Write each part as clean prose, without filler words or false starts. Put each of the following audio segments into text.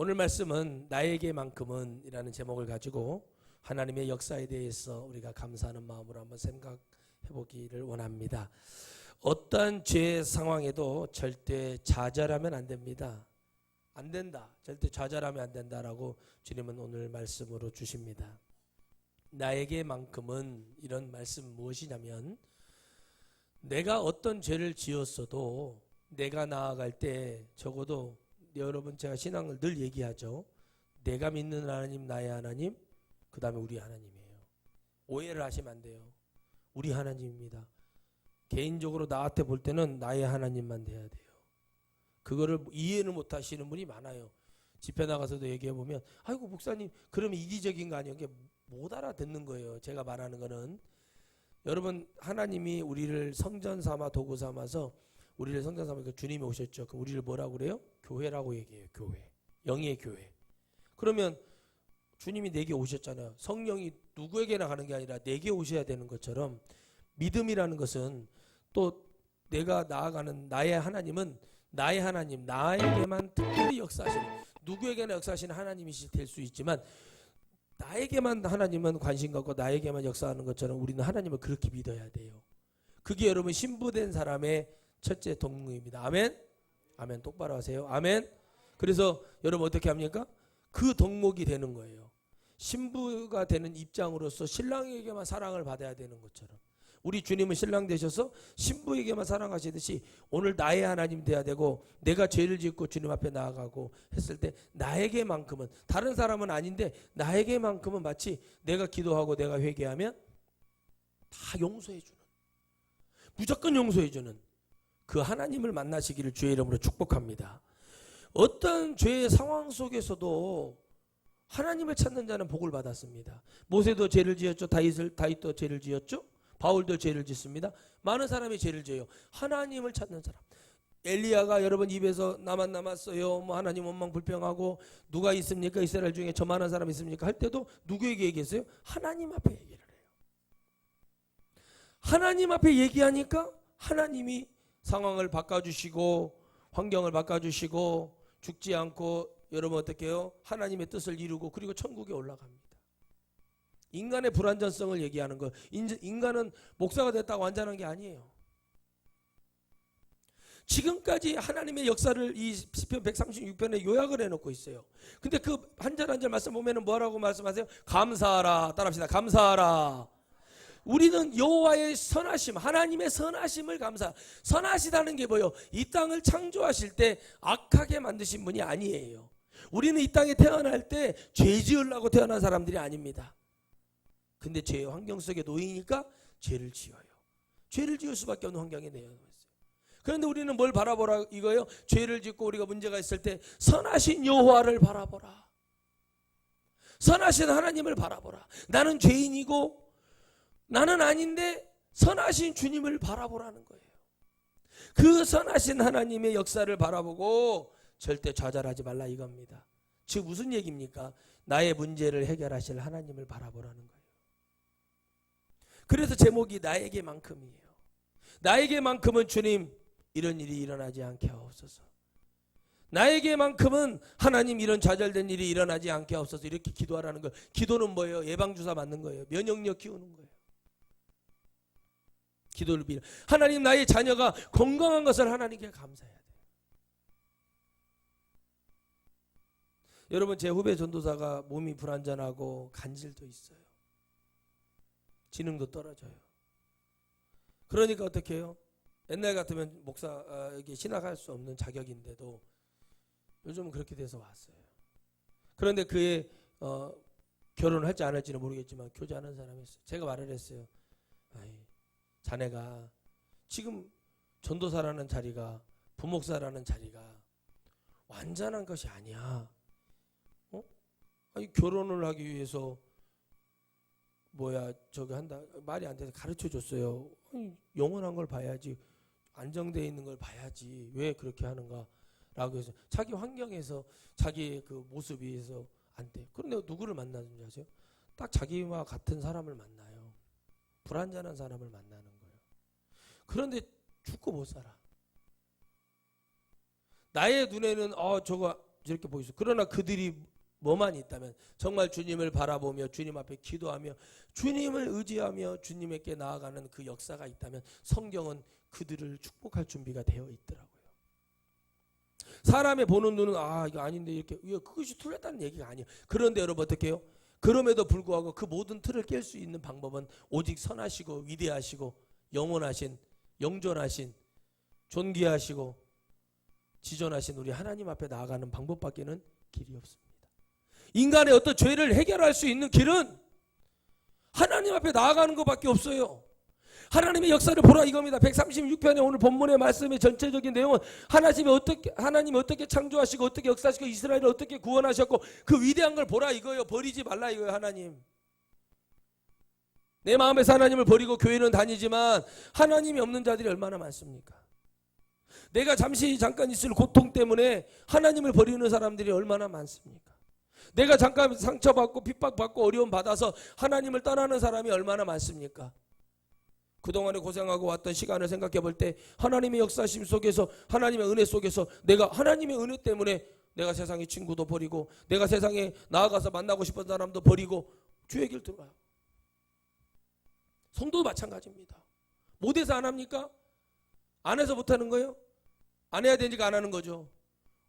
오늘 말씀은 나에게만큼은 이라는 제목을 가지고 하나님의 역사에 대해서 우리가 감사하는 마음으로 한번 생각해 보기를 원합니다. 어떠한 죄의 상황에도 절대 좌절하면 안 됩니다. 안 된다. 절대 좌절하면 안 된다라고 주님은 오늘 말씀으로 주십니다. 나에게만큼은 이런 말씀 무엇이냐면 내가 어떤 죄를 지었어도 내가 나아갈 때 적어도 여러분 제가 신앙을 늘 얘기하죠. 내가 믿는 하나님 나의 하나님 그 다음에 우리 하나님이에요. 오해를 하시면 안 돼요. 우리 하나님입니다. 개인적으로 나한테 볼 때는 나의 하나님만 돼야 돼요. 그거를 이해를 못 하시는 분이 많아요. 집회 나가서도 얘기해 보면 아이고 목사님 그러면 이기적인 거 아니에요. 이게 못 알아듣는 거예요. 제가 말하는 거는 여러분 하나님이 우리를 성전 삼아 도구 삼아서 우리를 성전 삼아 주님이 오셨죠. 그럼 우리를 뭐라고 그래요? 교회라고 얘기해요. 교회. 영의 교회. 그러면 주님이 내게 오셨잖아요. 성령이 누구에게나 가는 게 아니라 내게 오셔야 되는 것처럼 믿음이라는 것은 또 내가 나아가는 나의 하나님은 나의 하나님, 나에게만 특별히 역사하시는 누구에게나 역사하시는 하나님이 될 수 있지만 나에게만 하나님은 관심 갖고 나에게만 역사하는 것처럼 우리는 하나님을 그렇게 믿어야 돼요. 그게 여러분 신부된 사람의 첫째 덕목입니다. 아멘? 아멘. 똑바로 하세요. 아멘? 그래서 여러분 어떻게 합니까? 그 덕목이 되는 거예요. 신부가 되는 입장으로서 신랑에게만 사랑을 받아야 되는 것처럼 우리 주님은 신랑 되셔서 신부에게만 사랑하시듯이 오늘 나의 하나님 돼야 되고 내가 죄를 짓고 주님 앞에 나아가고 했을 때 나에게만큼은 다른 사람은 아닌데 나에게만큼은 마치 내가 기도하고 내가 회개하면 다 용서해 주는 무조건 용서해 주는 그 하나님을 만나시기를 주의 이름으로 축복합니다. 어떤 죄의 상황 속에서도 하나님을 찾는 자는 복을 받았습니다. 모세도 죄를 지었죠. 다윗도 죄를 지었죠. 바울도 죄를 짓습니다. 많은 사람이 죄를 지어요. 하나님을 찾는 사람. 엘리야가 여러분 입에서 나만 남았어요. 뭐 하나님 원망 불평하고 누가 있습니까? 이스라엘 중에 저만한 사람 있습니까? 할 때도 누구에게 얘기했어요? 하나님 앞에 얘기를 해요. 하나님 앞에 얘기하니까 하나님이 상황을 바꿔주시고 환경을 바꿔주시고 죽지 않고 여러분 어떻게 해요? 하나님의 뜻을 이루고 그리고 천국에 올라갑니다. 인간의 불완전성을 얘기하는 거. 인간은 목사가 됐다고 완전한 게 아니에요. 지금까지 하나님의 역사를 이 시편 136편에 요약을 해놓고 있어요. 근데 그 한 절 한 절 말씀 보면은 뭐라고 말씀하세요? 감사하라. 따라합시다. 감사하라. 우리는 여호와의 선하심, 하나님의 선하심을 선하시다는 게 뭐예요? 이 땅을 창조하실 때 악하게 만드신 분이 아니에요. 우리는 이 땅에 태어날 때 죄 지으려고 태어난 사람들이 아닙니다. 근데 죄의 환경 속에 놓이니까 죄를 지어요. 죄를 지을 수밖에 없는 환경에 내어놓았어요. 그런데 우리는 뭘 바라보라 이거예요? 죄를 짓고 우리가 문제가 있을 때 선하신 여호와를 바라보라. 선하신 하나님을 바라보라. 나는 죄인이고 나는 아닌데 선하신 주님을 바라보라는 거예요. 그 선하신 하나님의 역사를 바라보고 절대 좌절하지 말라 이겁니다. 즉 무슨 얘기입니까? 나의 문제를 해결하실 하나님을 바라보라는 거예요. 그래서 제목이 나에게만큼이에요. 나에게만큼은 주님 이런 일이 일어나지 않게 하옵소서. 나에게만큼은 하나님 이런 좌절된 일이 일어나지 않게 하옵소서. 이렇게 기도하라는 거예요. 기도는 뭐예요? 예방주사 맞는 거예요. 면역력 키우는 거예요. 기도를 빌어. 하나님 나의 자녀가 건강한 것을 하나님께 감사해야 돼요. 여러분 제 후배 전도사가 몸이 불완전하고 간질도 있어요. 지능도 떨어져요. 그러니까 어떻게 해요? 옛날 같으면 목사에게 신학할 수 없는 자격인데도 요즘은 그렇게 돼서 왔어요. 그런데 그의 결혼할지 안 할지는 모르겠지만 교제하는 사람이 있어요. 제가 말을 했어요. 자네가 지금 전도사라는 자리가 부목사라는 자리가 완전한 것이 아니야. 결혼을 하기 위해서 저기 한다 말이 안 돼서 가르쳐 줬어요. 영원한 걸 봐야지, 안정되어 있는 걸 봐야지 왜 그렇게 하는가 라고 해서 자기 환경에서 자기의 그 모습에서 안 돼. 그런데 누구를 만나는지 아세요? 딱 자기와 같은 사람을 만나요. 불완전한 사람을 만나는 거예요. 그런데 죽고 못 살아. 나의 눈에는 저렇게 보이죠. 그러나 그들이 뭐만 있다면 정말 주님을 바라보며 주님 앞에 기도하며 주님을 의지하며 주님에게 나아가는 그 역사가 있다면 성경은 그들을 축복할 준비가 되어 있더라고요. 사람의 보는 눈은 이거 아닌데 이렇게 그것이 틀렸다는 얘기가 아니에요. 그런데 여러분 어떻게 해요? 그럼에도 불구하고 그 모든 틀을 깰 수 있는 방법은 오직 선하시고 위대하시고 영원하신 영존하신 존귀하시고 지존하신 우리 하나님 앞에 나아가는 방법밖에는 길이 없습니다. 인간의 어떤 죄를 해결할 수 있는 길은 하나님 앞에 나아가는 것밖에 없어요. 하나님의 역사를 보라 이겁니다. 136편의 오늘 본문의 말씀의 전체적인 내용은 하나님이 어떻게 창조하시고 어떻게 역사하시고 이스라엘을 어떻게 구원하셨고 그 위대한 걸 보라 이거예요. 버리지 말라 이거예요. 하나님. 내 마음에서 하나님을 버리고 교회는 다니지만 하나님이 없는 자들이 얼마나 많습니까? 내가 잠깐 있을 고통 때문에 하나님을 버리는 사람들이 얼마나 많습니까? 내가 잠깐 상처받고 핍박받고 어려움 받아서 하나님을 떠나는 사람이 얼마나 많습니까? 그동안에 고생하고 왔던 시간을 생각해 볼 때 하나님의 역사심 속에서 하나님의 은혜 속에서 내가 하나님의 은혜 때문에 내가 세상의 친구도 버리고 내가 세상에 나아가서 만나고 싶은 사람도 버리고 주의 길 들어가요. 성도도 마찬가지입니다. 못해서 안 합니까? 안 해서 못하는 거예요? 안 해야 되니까 안 하는 거죠.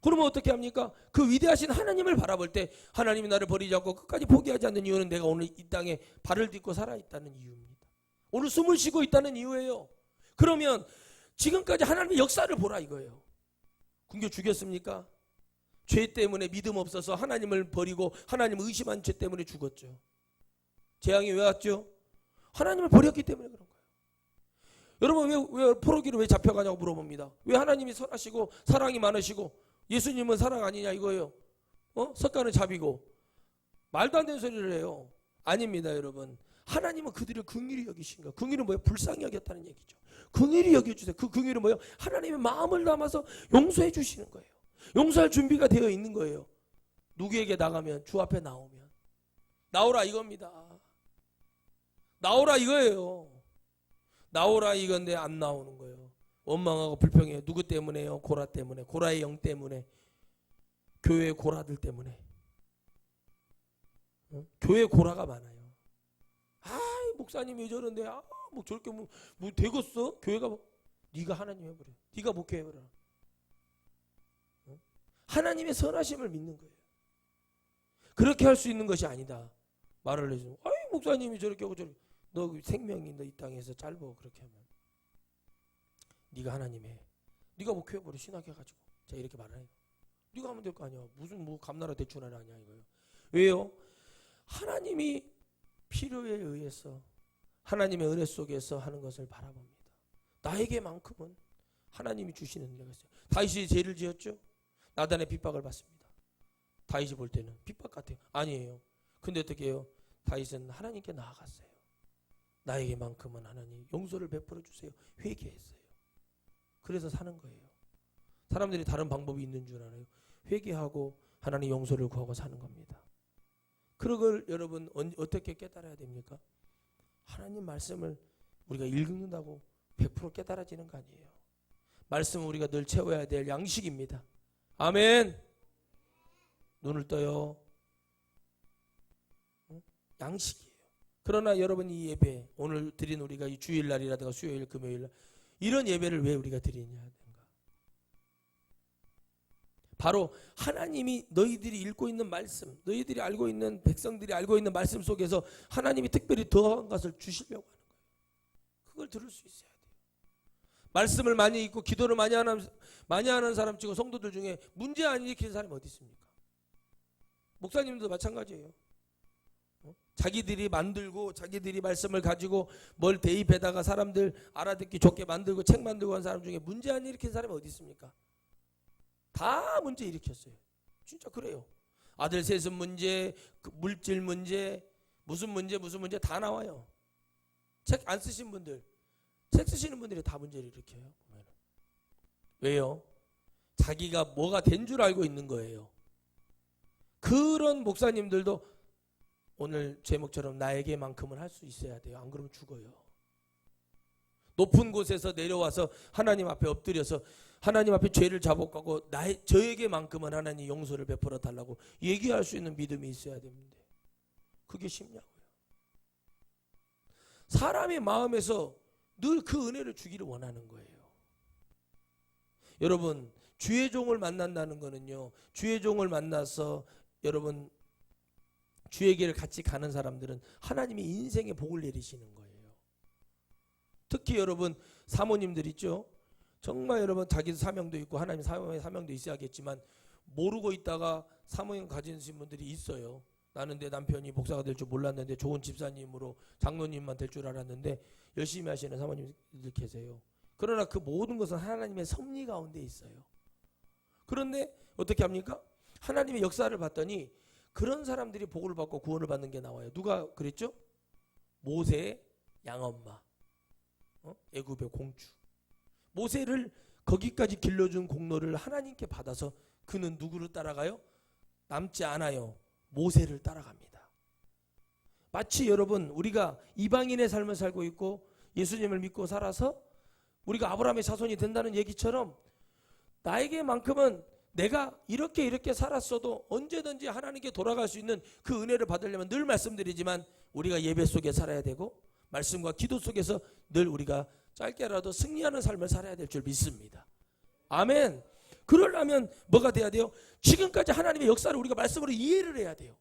그러면 어떻게 합니까? 그 위대하신 하나님을 바라볼 때 하나님이 나를 버리지 않고 끝까지 포기하지 않는 이유는 내가 오늘 이 땅에 발을 딛고 살아있다는 이유입니다. 오늘 숨을 쉬고 있다는 이유예요. 그러면 지금까지 하나님의 역사를 보라 이거예요. 굶겨 죽였습니까? 죄 때문에 믿음 없어서 하나님을 버리고 하나님을 의심한 죄 때문에 죽었죠. 재앙이 왜 왔죠? 하나님을 버렸기 때문에 그런 거예요. 여러분 왜 포로기로 왜 잡혀가냐고 물어봅니다. 왜 하나님이 선하시고 사랑이 많으시고 예수님은 사랑 아니냐 이거예요. 석가는 잡이고 말도 안 되는 소리를 해요. 아닙니다 여러분. 하나님은 그들을 긍휼히 여기신 거예요. 긍휼은 뭐예요? 불쌍히 여겼다는 얘기죠. 긍휼히 여겨주세요. 그 긍휼은 뭐예요? 하나님의 마음을 담아서 용서해 주시는 거예요. 용서할 준비가 되어 있는 거예요. 누구에게 나가면 주 앞에 나오면 나오라 이겁니다. 나오라 이거예요. 나오라 이건데 안 나오는 거예요. 원망하고 불평해요. 누구 때문에요? 고라 때문에. 고라의 영 때문에. 교회의 고라들 때문에. 교회 고라가 많아요. 목사님이 저런데 뭐 저렇게 뭐 되겠어? 교회가 네가 하나님 해버려. 네가 목회해버려. 하나님의 선하심을 믿는 거예요. 그렇게 할 수 있는 것이 아니다. 말을 해주면 목사님이 저렇게 하고 저렇게 너 생명이 너 이 땅에서 짧아 그렇게 하면 네가 하나님 해. 네가 목회해버려. 신학해가지고. 자 이렇게 말해요. 네가 하면 될 거 아니야. 무슨 뭐 감나라 대추나라 아니야 이거요. 왜요? 하나님이 필요에 의해서 하나님의 은혜 속에서 하는 것을 바라봅니다. 나에게만큼은 하나님이 주시는 은혜가 있어요. 다윗이 죄를 지었죠. 나단의 핍박을 받습니다. 다윗이 볼 때는 핍박 같아요. 아니에요. 근데 어떻게 해요? 다윗은 하나님께 나아갔어요. 나에게만큼은 하나님 용서를 베풀어 주세요. 회개했어요. 그래서 사는 거예요. 사람들이 다른 방법이 있는 줄 알아요. 회개하고 하나님 용서를 구하고 사는 겁니다. 그걸 여러분 어떻게 깨달아야 됩니까? 하나님 말씀을 우리가 읽는다고 100% 깨달아지는 거 아니에요. 말씀은 우리가 늘 채워야 될 양식입니다. 아멘. 눈을 떠요. 양식이에요. 그러나 여러분 이 예배 오늘 드린 우리가 이 주일날이라든가 수요일 금요일 이런 예배를 왜 우리가 드리냐 바로 하나님이 너희들이 읽고 있는 말씀, 너희들이 알고 있는 백성들이 알고 있는 말씀 속에서 하나님이 특별히 더한 것을 주시려고 하는 거예요. 그걸 들을 수 있어야 돼요. 말씀을 많이 읽고 기도를 많이 하는 사람 치고 성도들 중에 문제 안 일으키는 사람이 어디 있습니까? 목사님도 마찬가지예요. 자기들이 만들고 자기들이 말씀을 가지고 뭘 대입해다가 사람들 알아듣기 좋게 만들고 책 만들고 한 사람 중에 문제 안 일으키는 사람이 어디 있습니까? 다 문제 일으켰어요. 진짜 그래요. 아들 셋은 문제, 물질 문제, 무슨 문제 다 나와요. 책 안 쓰신 분들, 책 쓰시는 분들이 다 문제를 일으켜요. 왜요? 자기가 뭐가 된 줄 알고 있는 거예요. 그런 목사님들도 오늘 제목처럼 나에게만큼은 할 수 있어야 돼요. 안 그러면 죽어요. 높은 곳에서 내려와서 하나님 앞에 엎드려서 하나님 앞에 죄를 자복하고 저에게만큼은 하나님 용서를 베풀어 달라고 얘기할 수 있는 믿음이 있어야 됩니다. 그게 쉽냐고요. 사람의 마음에서 늘 그 은혜를 주기를 원하는 거예요. 여러분, 주의 종을 만난다는 거는요, 주의 종을 만나서 여러분 주의 길을 같이 가는 사람들은 하나님이 인생의 복을 내리시는 거예요. 특히 여러분 사모님들 있죠. 정말 여러분 자기 사명도 있고 하나님 사명도 있어야겠지만 모르고 있다가 사모님 가지신 분들이 있어요. 나는 내 남편이 목사가 될 줄 몰랐는데 좋은 집사님으로 장로님만 될 줄 알았는데 열심히 하시는 사모님들 계세요. 그러나 그 모든 것은 하나님의 섭리 가운데 있어요. 그런데 어떻게 합니까? 하나님의 역사를 봤더니 그런 사람들이 복을 받고 구원을 받는 게 나와요. 누가 그랬죠? 모세의 양엄마, 애굽의 공주. 모세를 거기까지 길러준 공로를 하나님께 받아서 그는 누구를 따라가요? 남지 않아요. 모세를 따라갑니다. 마치 여러분 우리가 이방인의 삶을 살고 있고 예수님을 믿고 살아서 우리가 아브라함의 자손이 된다는 얘기처럼 나에게만큼은 내가 이렇게 살았어도 언제든지 하나님께 돌아갈 수 있는 그 은혜를 받으려면 늘 말씀드리지만 우리가 예배 속에 살아야 되고 말씀과 기도 속에서 늘 우리가 짧게라도 승리하는 삶을 살아야 될 줄 믿습니다. 아멘. 그러려면 뭐가 돼야 돼요? 지금까지 하나님의 역사를 우리가 말씀으로 이해를 해야 돼요.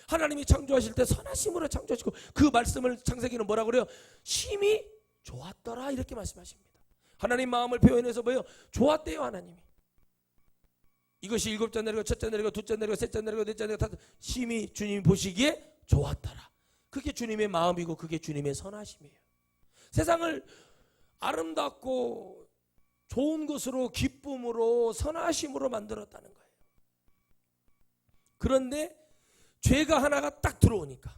하나님이 창조하실 때 선하심으로 창조하시고 그 말씀을 창세기는 뭐라 그래요? 심히 좋았더라 이렇게 말씀하십니다. 하나님 마음을 표현해서 뭐예요? 좋았대요 하나님이. 이것이 일곱째 내리고 첫째 내리고 둘째 내리고 셋째 내리고 넷째 내리고 다섯 심히 주님이 보시기에 좋았더라. 그게 주님의 마음이고 그게 주님의 선하심이에요. 세상을 아름답고 좋은 것으로 기쁨으로 선하심으로 만들었다는 거예요. 그런데 죄가 하나가 딱 들어오니까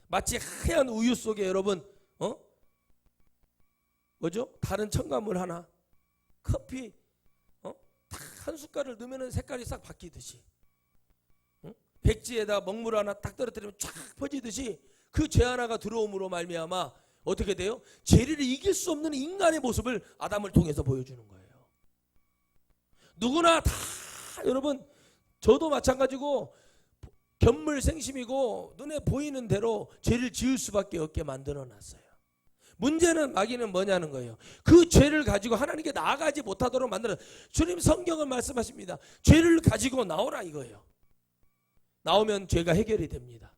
마치 하얀 우유 속에 여러분 뭐죠? 다른 첨가물 하나 커피 한 숟갈을 넣으면 색깔이 싹 바뀌듯이 백지에다 먹물 하나 딱 떨어뜨리면 쫙 퍼지듯이 그 죄 하나가 들어옴으로 말미암아 어떻게 돼요? 죄를 이길 수 없는 인간의 모습을 아담을 통해서 보여주는 거예요. 누구나 다 여러분 저도 마찬가지고 견물생심이고 눈에 보이는 대로 죄를 지을 수밖에 없게 만들어 놨어요. 문제는 마귀는 뭐냐는 거예요. 그 죄를 가지고 하나님께 나아가지 못하도록 만드는 주님 성경은 말씀하십니다. 죄를 가지고 나오라 이거예요. 나오면 죄가 해결이 됩니다.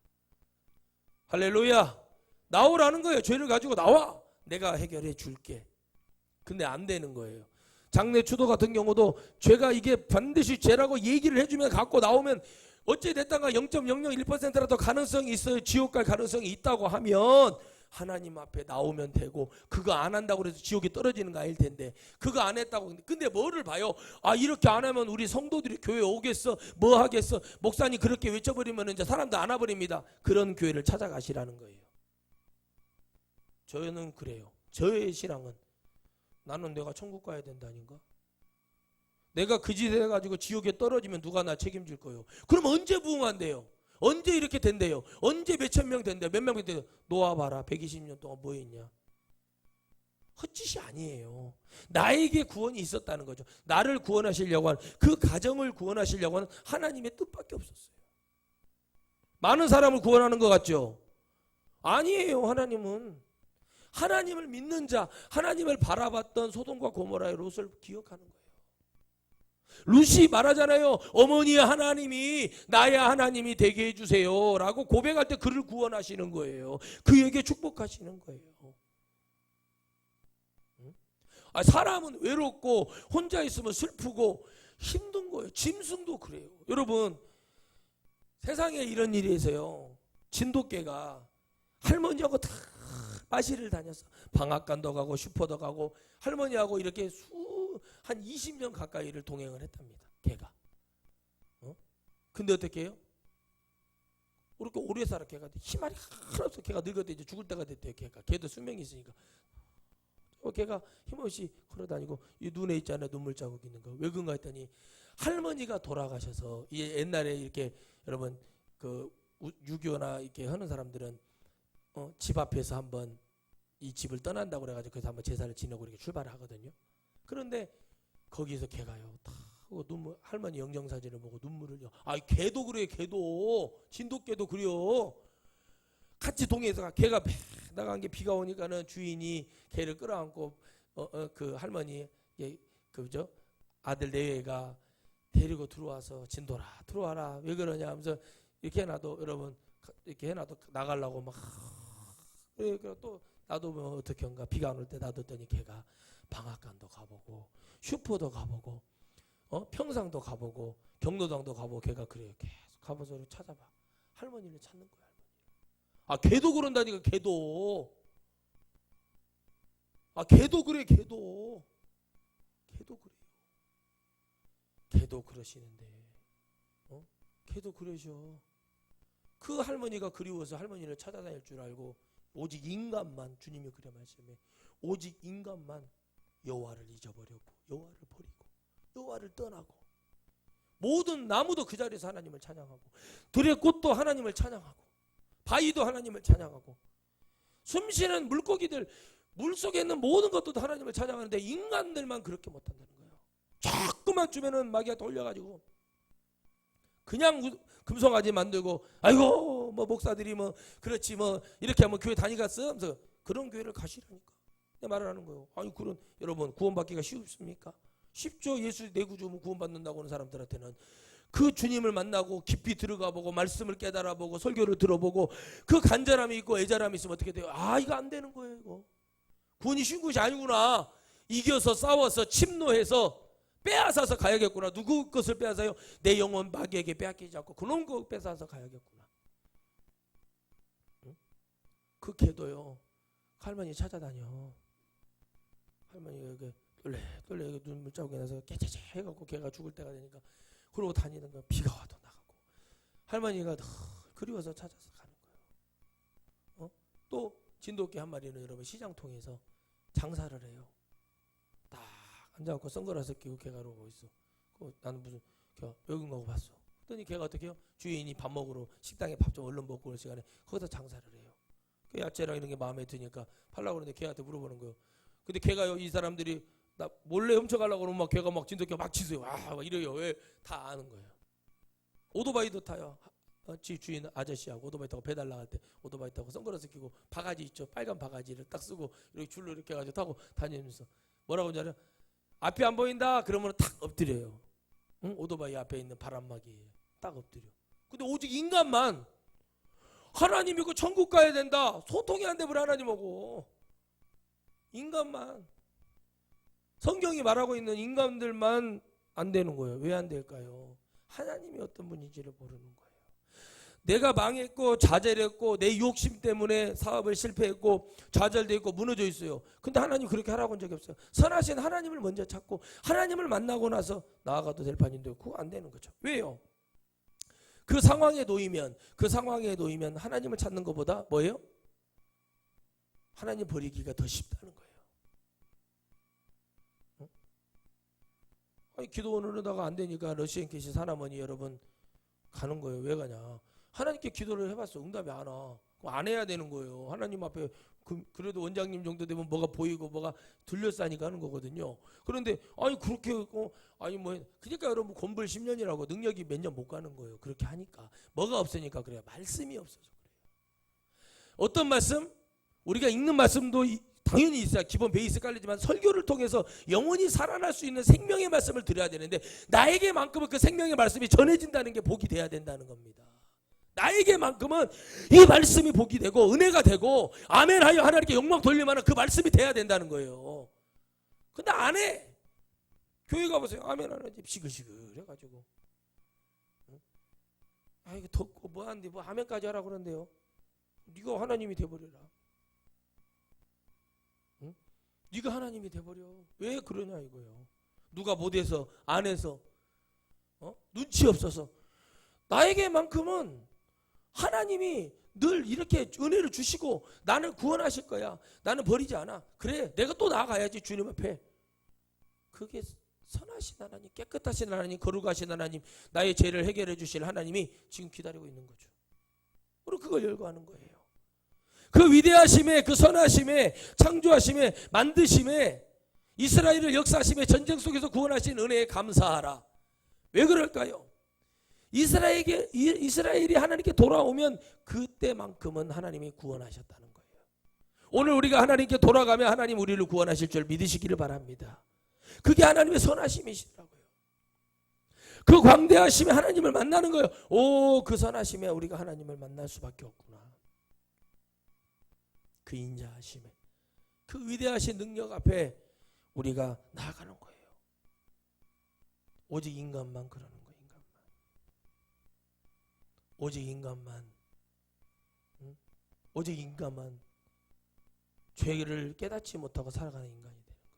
할렐루야. 나오라는 거예요. 죄를 가지고 나와. 내가 해결해 줄게. 근데 안 되는 거예요. 장래 추도 같은 경우도 죄가 이게 반드시 죄라고 얘기를 해주면 갖고 나오면 어찌 됐다가 0.001%라도 가능성이 있어요. 지옥 갈 가능성이 있다고 하면 하나님 앞에 나오면 되고 그거 안 한다고 해서 지옥에 떨어지는 거 아닐 텐데 그거 안 했다고 근데 뭐를 봐요? 아 이렇게 안 하면 우리 성도들이 교회 오겠어? 뭐 하겠어? 목사님 그렇게 외쳐버리면 이제 사람도 안 와버립니다. 그런 교회를 찾아가시라는 거예요. 저는 그래요. 저의 신앙은 나는 내가 천국 가야 된다니까. 내가 그 짓 해가지고 지옥에 떨어지면 누가 나 책임질 거예요. 그럼 언제 부흥한대요? 언제 이렇게 된대요? 언제 몇천 명 된대요? 몇 명 된대요? 놓아봐라. 120년 동안 뭐 했냐? 헛짓이 아니에요. 나에게 구원이 있었다는 거죠. 나를 구원하시려고 하는 그 가정을 구원하시려고 하는 하나님의 뜻밖에 없었어요. 많은 사람을 구원하는 것 같죠? 아니에요. 하나님을 믿는 자, 하나님을 바라봤던 소돔과 고모라의 롯을 기억하는 거예요. 룻이 말하잖아요. 어머니의 하나님이 나의 하나님이 되게 해주세요 라고 고백할 때 그를 구원하시는 거예요. 그에게 축복하시는 거예요. 사람은 외롭고 혼자 있으면 슬프고 힘든 거예요. 짐승도 그래요. 여러분 세상에 이런 일이 있어요. 진돗개가 할머니하고 다 마실을 다녀서 방앗간도 가고 슈퍼도 가고 할머니하고 이렇게 한 20년 가까이를 동행을 했답니다. 개가. 근데 어떻게 해요? 그렇게 오래 살아 개가. 희말이 하나 없어. 개가 늙어도 이제 죽을 때가 됐대요. 개도 수명이 있으니까. 개가 힘없이 걸어다니고 이 눈에 있잖아요. 눈물 자국 있는 거. 왜 그런가 했더니 할머니가 돌아가셔서 옛날에 이렇게 여러분 그 유교나 이렇게 하는 사람들은 집 앞에서 한번 이 집을 떠난다고 그래가지고 그래서 한번 제사를 지내고 이렇게 출발을 하거든요. 그런데 거기서 걔가요 다 눈물, 할머니 영정사진을 보고 눈물을 걔도 그래, 걔도 진돗개도 그래요. 같이 동해에서 걔가 나간 게 비가 오니까는 주인이 걔를 끌어안고 그 할머니 그죠 아들 내외가 데리고 들어와서 진도라 들어와라 왜 그러냐 하면서 이렇게 해놔도 여러분 이렇게 해놔도 나가려고 막 그러니까 또 나도 뭐 어떻게 한가 비가 안 올 때 놔뒀더니 걔가 방앗간도 가보고 슈퍼도 가보고 평상도 가보고 경로당도 가보고 걔가 그래요. 계속 가보서 찾아봐. 할머니를 찾는 거야. 걔도 그런다니까. 걔도 그래. 걔도 그래요. 걔도 그러시는데 걔도 그러셔. 그 할머니가 그리워서 할머니를 찾아다닐 줄 알고 오직 인간만 주님이 그래 말씀해 오직 인간만 여호와를 잊어버렸고 여호와를 버리고 여호와를 떠나고 모든 나무도 그 자리에서 하나님을 찬양하고 들의 꽃도 하나님을 찬양하고 바위도 하나님을 찬양하고 숨쉬는 물고기들 물속에 있는 모든 것도 하나님을 찬양하는데 인간들만 그렇게 못한다는 거예요. 자꾸만 주면은 마귀가 돌려가지고 그냥 금송아지 만들고 아이고 뭐 목사들이 뭐 그렇지 뭐 이렇게 하면 교회 다니겠어? 하면서 그런 교회를 가시라니까 말을 하는 거예요. 아니 그런 여러분 구원받기가 쉽습니까? 쉽죠. 예수 내 구주면 구원받는다고 하는 사람들한테는 그 주님을 만나고 깊이 들어가 보고 말씀을 깨달아 보고 설교를 들어보고 그 간절함이 있고 애절함이 있으면 어떻게 돼요? 이거 안 되는 거예요. 이거 구원이 쉬운 것이 아니구나. 이겨서 싸워서 침노해서 빼앗아서 가야겠구나. 누구 것을 빼앗아요? 내 영혼 마귀에게 빼앗기지 않고 그놈 거 빼앗아서 가야겠구나. 응? 그 걔도요 할머니 찾아다녀. 할머니가 이렇게 떨래 눈물 자국이 나서 깨재재 해갖고 걔가 죽을 때가 되니까 그러고 다니는 거야. 비가 와도 나가고 할머니가 더 그리워서 찾아서 가는 거예요. 또 진돗개 한 마리는 여러분 시장통에서 장사를 해요. 딱 앉아갖고 선글라스 끼고 걔가 그러고 있어. 나는 무슨 걔가 외국 가고 봤어. 그랬더니 걔가 어떻게 해요? 주인이 밥 먹으러 식당에 밥 좀 얼른 먹고 그럴 시간에 거기서 장사를 해요. 그 야채랑 이런 게 마음에 드니까 팔라고 그러는데 걔한테 물어보는 거예요. 근데 걔가요 이 사람들이 나 몰래 훔쳐가려고 그러면 막 걔가 막 진돗개 막 치세요. 막 이래요. 왜? 다 아는 거예요. 오토바이도 타요. 주인 아저씨하고 오토바이 타고 배달 나갈 때 오토바이 타고 선글라스 끼고 바가지 있죠. 빨간 바가지를 딱 쓰고 이렇게 줄로 이렇게 해가지고 타고 다니면서 뭐라고 하냐면 앞이 안 보인다 그러면 탁 엎드려요. 응? 오토바이 앞에 있는 바람막이에 딱 엎드려. 근데 오직 인간만 하나님이고 천국 가야 된다. 소통이 안 되면 하나님하고 인간만 성경이 말하고 있는 인간들만 안 되는 거예요. 왜 안 될까요? 하나님이 어떤 분인지를 모르는 거예요. 내가 망했고 좌절했고 내 욕심 때문에 사업을 실패했고 좌절되고 무너져 있어요. 근데 하나님 그렇게 하라고 한 적이 없어요. 선하신 하나님을 먼저 찾고 하나님을 만나고 나서 나아가도 될 판인데 그거 안 되는 거죠. 왜요? 그 상황에 놓이면 하나님을 찾는 것보다 뭐예요? 하나님 버리기가 더 쉽다는 거예요. 기도원을 하다가 안 되니까 러시안 캐시 사나머니 여러분 가는 거예요. 왜 가냐? 하나님께 기도를 해봤어. 응답이 안 와. 안 해야 되는 거예요. 하나님 앞에 그래도 원장님 정도 되면 뭐가 보이고 뭐가 들렸으니까 하는 거거든요. 그런데 그렇게 그러니까 여러분 건불 10년이라고 능력이 몇 년 못 가는 거예요. 그렇게 하니까 뭐가 없으니까 그래요. 말씀이 없어서 그래요. 어떤 말씀? 우리가 읽는 말씀도 당연히 있어야 기본 베이스 깔리지만 설교를 통해서 영원히 살아날 수 있는 생명의 말씀을 드려야 되는데 나에게만큼은 그 생명의 말씀이 전해진다는 게 복이 돼야 된다는 겁니다. 나에게만큼은 이 말씀이 복이 되고 은혜가 되고 아멘하여 하나님께 영광 돌릴만한 그 말씀이 돼야 된다는 거예요. 근데 안 해. 교회 가보세요. 아멘 하나님 시글시글 해가지고 이거 덥고 뭐하는데 뭐 아멘까지 하라고 그러는데요. 네가 하나님이 돼버려라. 네가 하나님이 돼버려. 왜 그러냐 이거예요. 누가 못해서 안 해서 눈치 없어서 나에게만큼은 하나님이 늘 이렇게 은혜를 주시고 나를 구원하실 거야. 나는 버리지 않아. 그래 내가 또 나아가야지 주님 앞에. 그게 선하신 하나님, 깨끗하신 하나님, 거룩하신 하나님, 나의 죄를 해결해 주실 하나님이 지금 기다리고 있는 거죠. 우리 그걸 열거하는 거예요. 그 위대하심에, 그 선하심에, 창조하심에, 만드심에, 이스라엘을 역사하심에, 전쟁 속에서 구원하신 은혜에 감사하라. 왜 그럴까요? 이스라엘이 하나님께 돌아오면 그때만큼은 하나님이 구원하셨다는 거예요. 오늘 우리가 하나님께 돌아가면 하나님 우리를 구원하실 줄 믿으시기를 바랍니다. 그게 하나님의 선하심이시더라고요. 그 광대하심에 하나님을 만나는 거예요. 오, 그 선하심에 우리가 하나님을 만날 수밖에 없구나. 그 인자하심에, 그 위대하신 능력 앞에 우리가 나아가는 거예요. 오직 인간만 그러는 거예요. 오직 인간만, 오직 인간만 죄를 깨닫지 못하고 살아가는 인간이 되는 거예요.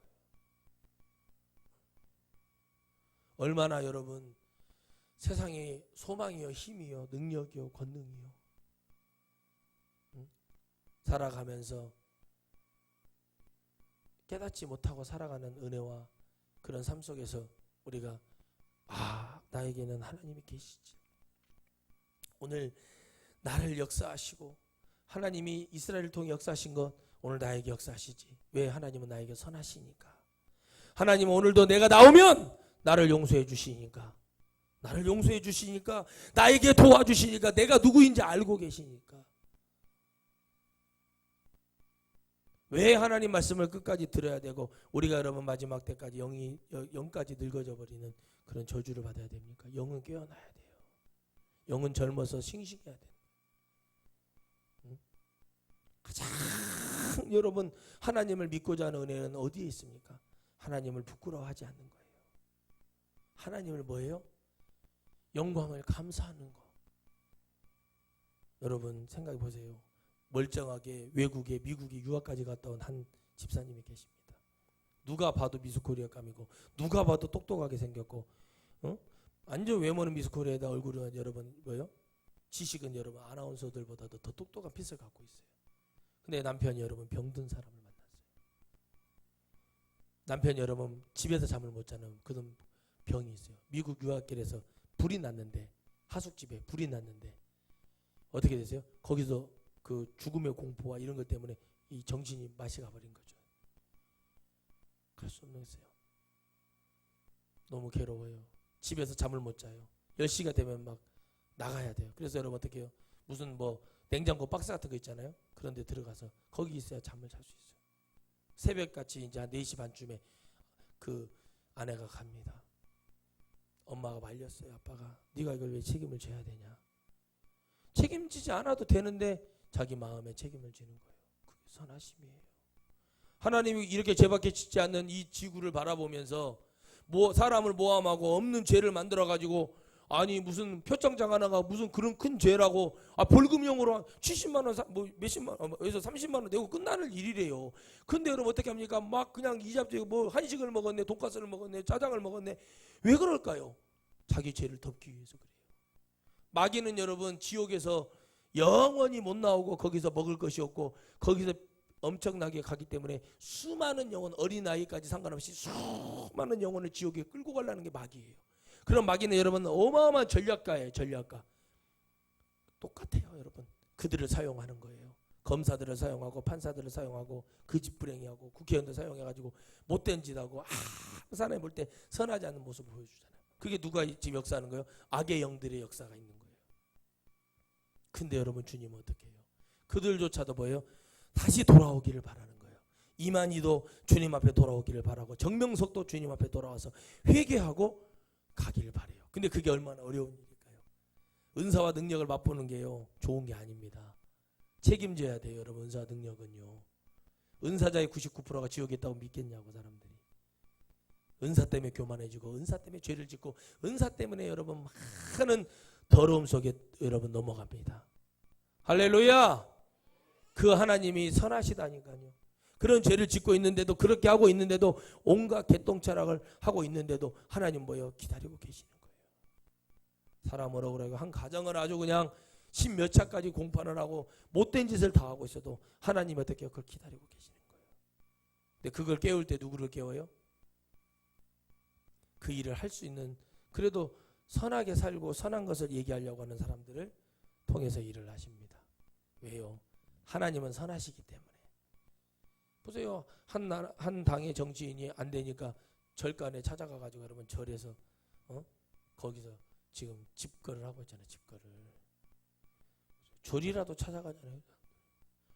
얼마나 여러분 세상에 소망이요, 힘이요, 능력이요, 권능이요, 살아가면서 깨닫지 못하고 살아가는 은혜와 그런 삶 속에서 우리가 나에게는 하나님이 계시지. 오늘 나를 역사하시고 하나님이 이스라엘을 통해 역사하신 것 오늘 나에게 역사하시지. 왜? 하나님은 나에게 선하시니까. 하나님은 오늘도 내가 나오면 나를 용서해 주시니까, 나를 용서해 주시니까, 나에게 도와주시니까, 내가 누구인지 알고 계시니까. 왜 하나님 말씀을 끝까지 들어야 되고 우리가 여러분 마지막 때까지 영까지 늙어져 버리는 그런 저주를 받아야 됩니까? 영은 깨어나야 돼요. 영은 젊어서 싱싱해야 돼요. 가장 여러분 하나님을 믿고자 하는 은혜는 어디에 있습니까? 하나님을 부끄러워하지 않는 거예요. 하나님을 뭐예요? 영광을 감사하는 거. 여러분 생각해 보세요. 멀쩡하게 외국에 미국에 유학까지 갔다 온 한 집사님이 계십니다. 누가 봐도 미스코리아감이고 누가 봐도 똑똑하게 생겼고 완전 외모는 미스코리아에다 얼굴은 여러분 뭐요? 지식은 여러분 아나운서들보다도 더 똑똑한 핏을 갖고 있어요. 근데 남편이 여러분 병든 사람을 만났어요. 남편이 여러분 집에서 잠을 못 자는 그런 병이 있어요. 미국 유학길에서 불이 났는데, 하숙집에 불이 났는데 어떻게 되세요? 거기서 그 죽음의 공포와 이런 것 때문에 이 정신이 맛이 가버린 거죠. 갈 수 없는 거예요. 너무 괴로워요. 집에서 잠을 못 자요. 10시가 되면 막 나가야 돼요. 그래서 여러분 어떻게 해요? 무슨 뭐 냉장고 박스 같은 거 있잖아요. 그런 데 들어가서 거기 있어야 잠을 잘 수 있어요. 새벽같이 이제 한 4시 반쯤에 그 아내가 갑니다. 엄마가 말렸어요. 아빠가 네가 이걸 왜 책임을 져야 되냐. 책임지지 않아도 되는데 자기 마음에 책임을 지는 거예요. 그게 선하심이에요. 하나님이 이렇게 죄밖에 짓지 않는 이 지구를 바라보면서 사람을 모함하고 없는 죄를 만들어가지고 아니 무슨 표창장 하나가 무슨 그런 큰 죄라고 벌금형으로 70만 원 뭐 몇십만 원에서 30만 원 내고 끝나는 일이래요. 근데 여러분 어떻게 합니까? 막 그냥 이잡지 뭐 한식을 먹었네, 돈가스를 먹었네, 짜장을 먹었네. 왜 그럴까요? 자기 죄를 덮기 위해서 그래요. 마귀는 여러분 지옥에서 영원히 못 나오고 거기서 먹을 것이 없고 거기서 엄청나게 가기 때문에 수많은 영혼, 어린아이까지 상관없이 수많은 영혼을 지옥에 끌고 가려는 게 마귀예요. 그럼 마귀는 여러분 어마어마한 전략가예요. 전략가. 똑같아요. 여러분. 그들을 사용하는 거예요. 검사들을 사용하고 판사들을 사용하고 그 집 불행이하고 국회의원들 사용해가지고 못된 짓하고 사람이 볼 때 선하지 않는 모습을 보여주잖아요. 그게 누가 지금 역사하는 거예요? 악의 영들의 역사가 있는 거예요. 근데 여러분 주님은 어떻게 해요? 그들조차도 뭐예요? 다시 돌아오기를 바라는 거예요. 이만희도 주님 앞에 돌아오기를 바라고 정명석도 주님 앞에 돌아와서 회개하고 가기를 바래요. 근데 그게 얼마나 어려운 일일까요? 은사와 능력을 맛보는 게요 좋은 게 아닙니다. 책임져야 돼요. 여러분 은사와 능력은요. 은사자의 99%가 지옥에 있다고 믿겠냐고 사람들이. 은사 때문에 교만해지고 은사 때문에 죄를 짓고 은사 때문에 여러분 많은 더러움 속에 여러분 넘어갑니다. 할렐루야. 그 하나님이 선하시다니까요. 그런 죄를 짓고 있는데도 그렇게 하고 있는데도 온갖 개똥차락을 하고 있는데도 하나님 뭐예요? 기다리고 계시는 거예요. 사람 뭐라고 그래요? 한 가정을 아주 그냥 10몇 차까지 공판을 하고 못된 짓을 다 하고 있어도 하나님 어떻게 그걸 기다리고 계시는 거예요. 근데 그걸 깨울 때 누구를 깨워요? 그 일을 할 수 있는 그래도 선하게 살고 선한 것을 얘기하려고 하는 사람들을 통해서 일을 하십니다. 왜요? 하나님은 선하시기 때문에. 보세요. 한 당의 정치인이 안 되니까 절간에 찾아가 가지고 여러분 절에서 거기서 지금 집거를 하고 있잖아요. 집거를. 절이라도 찾아가잖아요.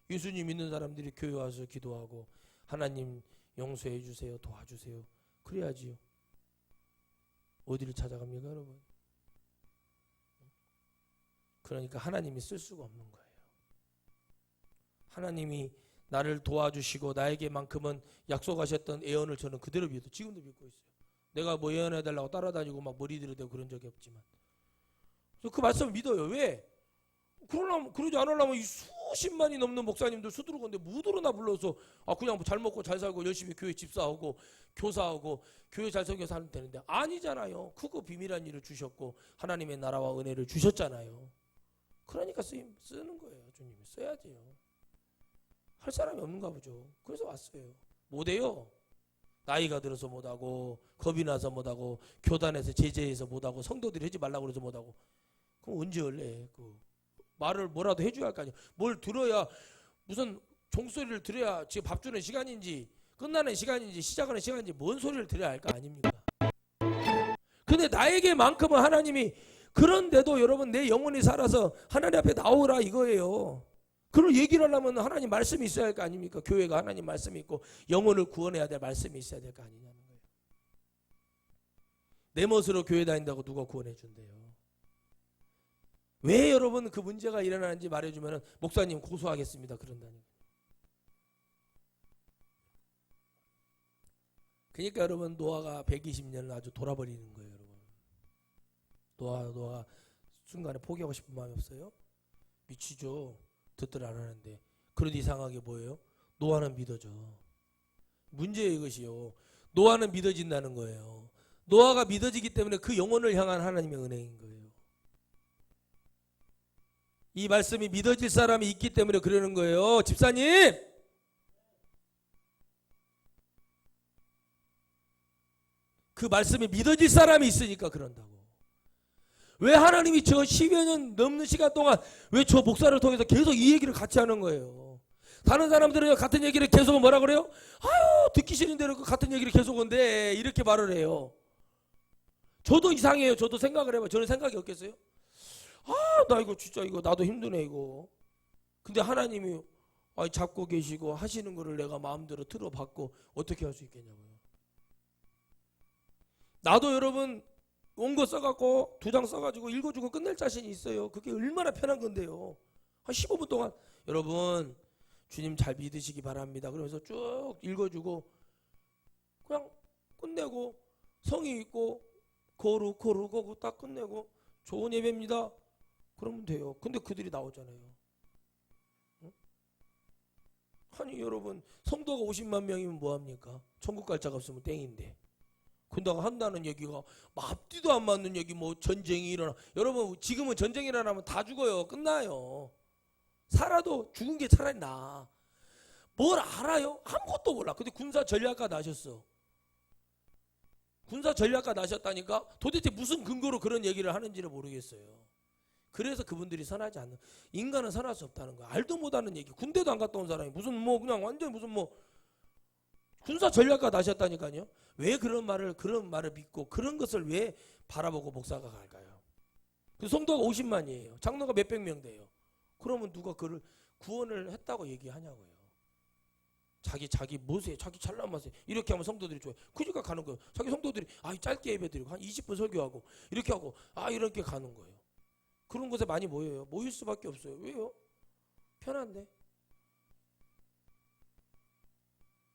예수님 믿는 사람들이 교회 와서 기도하고 하나님 용서해 주세요. 도와주세요. 그래야지요. 어디를 찾아갑니까, 여러분? 그러니까 하나님이 쓸 수가 없는 거예요. 하나님이 나를 도와주시고 나에게만큼은 약속하셨던 예언을 저는 그대로 믿어. 지금도 믿고 있어요. 내가 뭐 예언해달라고 따라다니고 막 머리 들이대고 그런 적이 없지만. 그래서 그 말씀을 믿어요. 왜? 그러지 않으려면 이 수십만이 넘는 목사님들 수두룩한데 무드로나 불러서 그냥 뭐 잘 먹고 잘 살고 열심히 교회 집사하고 교사하고 교회 잘 섬겨서 하면 되는데 아니잖아요. 크고 비밀한 일을 주셨고 하나님의 나라와 은혜를 주셨잖아요. 그러니까 쓰는 거예요. 주님이 써야지요. 할 사람이 없는가 보죠. 그래서 왔어요. 못해요. 나이가 들어서 못하고 겁이 나서 못하고 교단에서 제재해서 못하고 성도들이 하지 말라고 그래서 못하고 그럼 언제 할래? 말을 뭐라도 해줘야 할 거 아니에요. 뭘 들어야 무슨 종소리를 들어야 지금 밥 주는 시간인지 끝나는 시간인지 시작하는 시간인지 뭔 소리를 들어야 할 거 아닙니까? 근데 나에게만큼은 하나님이 그런데도 여러분 내 영혼이 살아서 하나님 앞에 나오라 이거예요. 그걸 얘기를 하려면 하나님 말씀이 있어야 할 거 아닙니까? 교회가 하나님 말씀이 있고 영혼을 구원해야 될 말씀이 있어야 될 거 아니냐는 거예요. 내 멋으로 교회 다닌다고 누가 구원해 준대요. 왜 여러분 그 문제가 일어나는지 말해주면 목사님 고소하겠습니다. 그런다니까. 그러니까 여러분 노아가 120년을 아주 돌아버리는 거예요. 여러분. 노아가 순간에 포기하고 싶은 마음이 없어요? 미치죠. 듣들 안 하는데. 그런데 이상하게 뭐예요? 노아는 믿어져. 문제예요 이것이요. 노아는 믿어진다는 거예요. 노아가 믿어지기 때문에 그 영혼을 향한 하나님의 은혜인 거예요. 이 말씀이 믿어질 사람이 있기 때문에 그러는 거예요. 집사님! 그 말씀이 믿어질 사람이 있으니까 그런다고. 왜 하나님이 저 10여 년 넘는 시간 동안 왜 저 목사를 통해서 계속 이 얘기를 같이 하는 거예요. 다른 사람들은 같은 얘기를 계속 뭐라 그래요? 아유 듣기 싫은 대로 그 같은 얘기를 계속 한대 이렇게 말을 저도 이상해요. 저도 생각을 해봐요. 저는 생각이 없겠어요? 나 이거 진짜 이거 나도 힘드네 이거. 근데 하나님이 잡고 계시고 하시는 거를 내가 마음대로 들어받고 어떻게 할 수 있겠냐고요. 나도 여러분 원고 써갖고 2장 써가지고 읽어주고 끝낼 자신이 있어요. 그게 얼마나 편한 건데요. 한 15분 동안 여러분 주님 잘 믿으시기 바랍니다. 그러면서 쭉 읽어주고 그냥 끝내고 성의 있고 거룩 딱 끝내고 좋은 예배입니다. 그러면 돼요. 근데 그들이 나오잖아요. 응? 아니 여러분 성도가 50만 명이면 뭐합니까? 천국 갈 자가 없으면 땡인데. 근데 한다는 얘기가 앞뒤도 안 맞는 얘기 뭐 전쟁이 일어나. 여러분 지금은 전쟁이 일어나면 다 죽어요. 끝나요. 살아도 죽은 게 차라리 나아. 뭘 알아요? 아무것도 몰라. 근데 군사 전략가 나셨어. 군사 전략가 나셨다니까 도대체 무슨 근거로 그런 얘기를 하는지를 모르겠어요. 그래서 그분들이 선하지 않는. 인간은 선할 수 없다는 거야. 알도 못하는 얘기. 군대도 안 갔다 온 사람이 무슨 뭐 그냥 완전 무슨 뭐 군사 전략가 나셨다니까요. 왜 그런 말을 믿고 그런 것을 왜 바라보고 목사가 갈까요? 그 성도가 50만이에요. 장로가 몇백 명 돼요. 그러면 누가 그를 구원을 했다고 얘기하냐고요. 자기 뭐세요? 자기 잘난 맛에 이렇게 하면 성도들이 좋아요. 그러니까 가는 거예요. 자기 성도들이 짧게 예배드리고 한 20분 설교하고 이렇게 하고 이렇게 가는 거예요. 그런 곳에 많이 모여요. 모일 수밖에 없어요. 왜요? 편한데.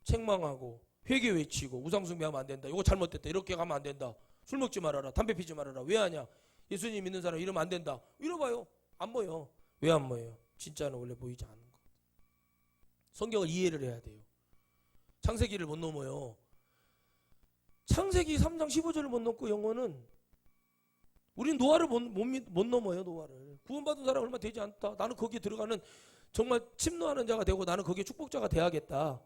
책망하고 회개 외치고 우상숭배하면 안 된다. 이거 잘못됐다. 이렇게 가면 안 된다. 술 먹지 말아라. 담배 피지 말아라. 왜 하냐? 예수님 믿는 사람 이러면 안 된다. 이러봐요. 안 모여. 왜 안 모여요? 진짜는 원래 보이지 않는 거. 성경을 이해를 해야 돼요. 창세기를 못 넘어요. 창세기 3장 15절을 못 넘고 영어는 우린 노아를 못 넘어요. 노아를. 구원받은 사람 얼마 되지 않다. 나는 거기에 들어가는 정말 침노하는 자가 되고 나는 거기에 축복자가 돼야겠다.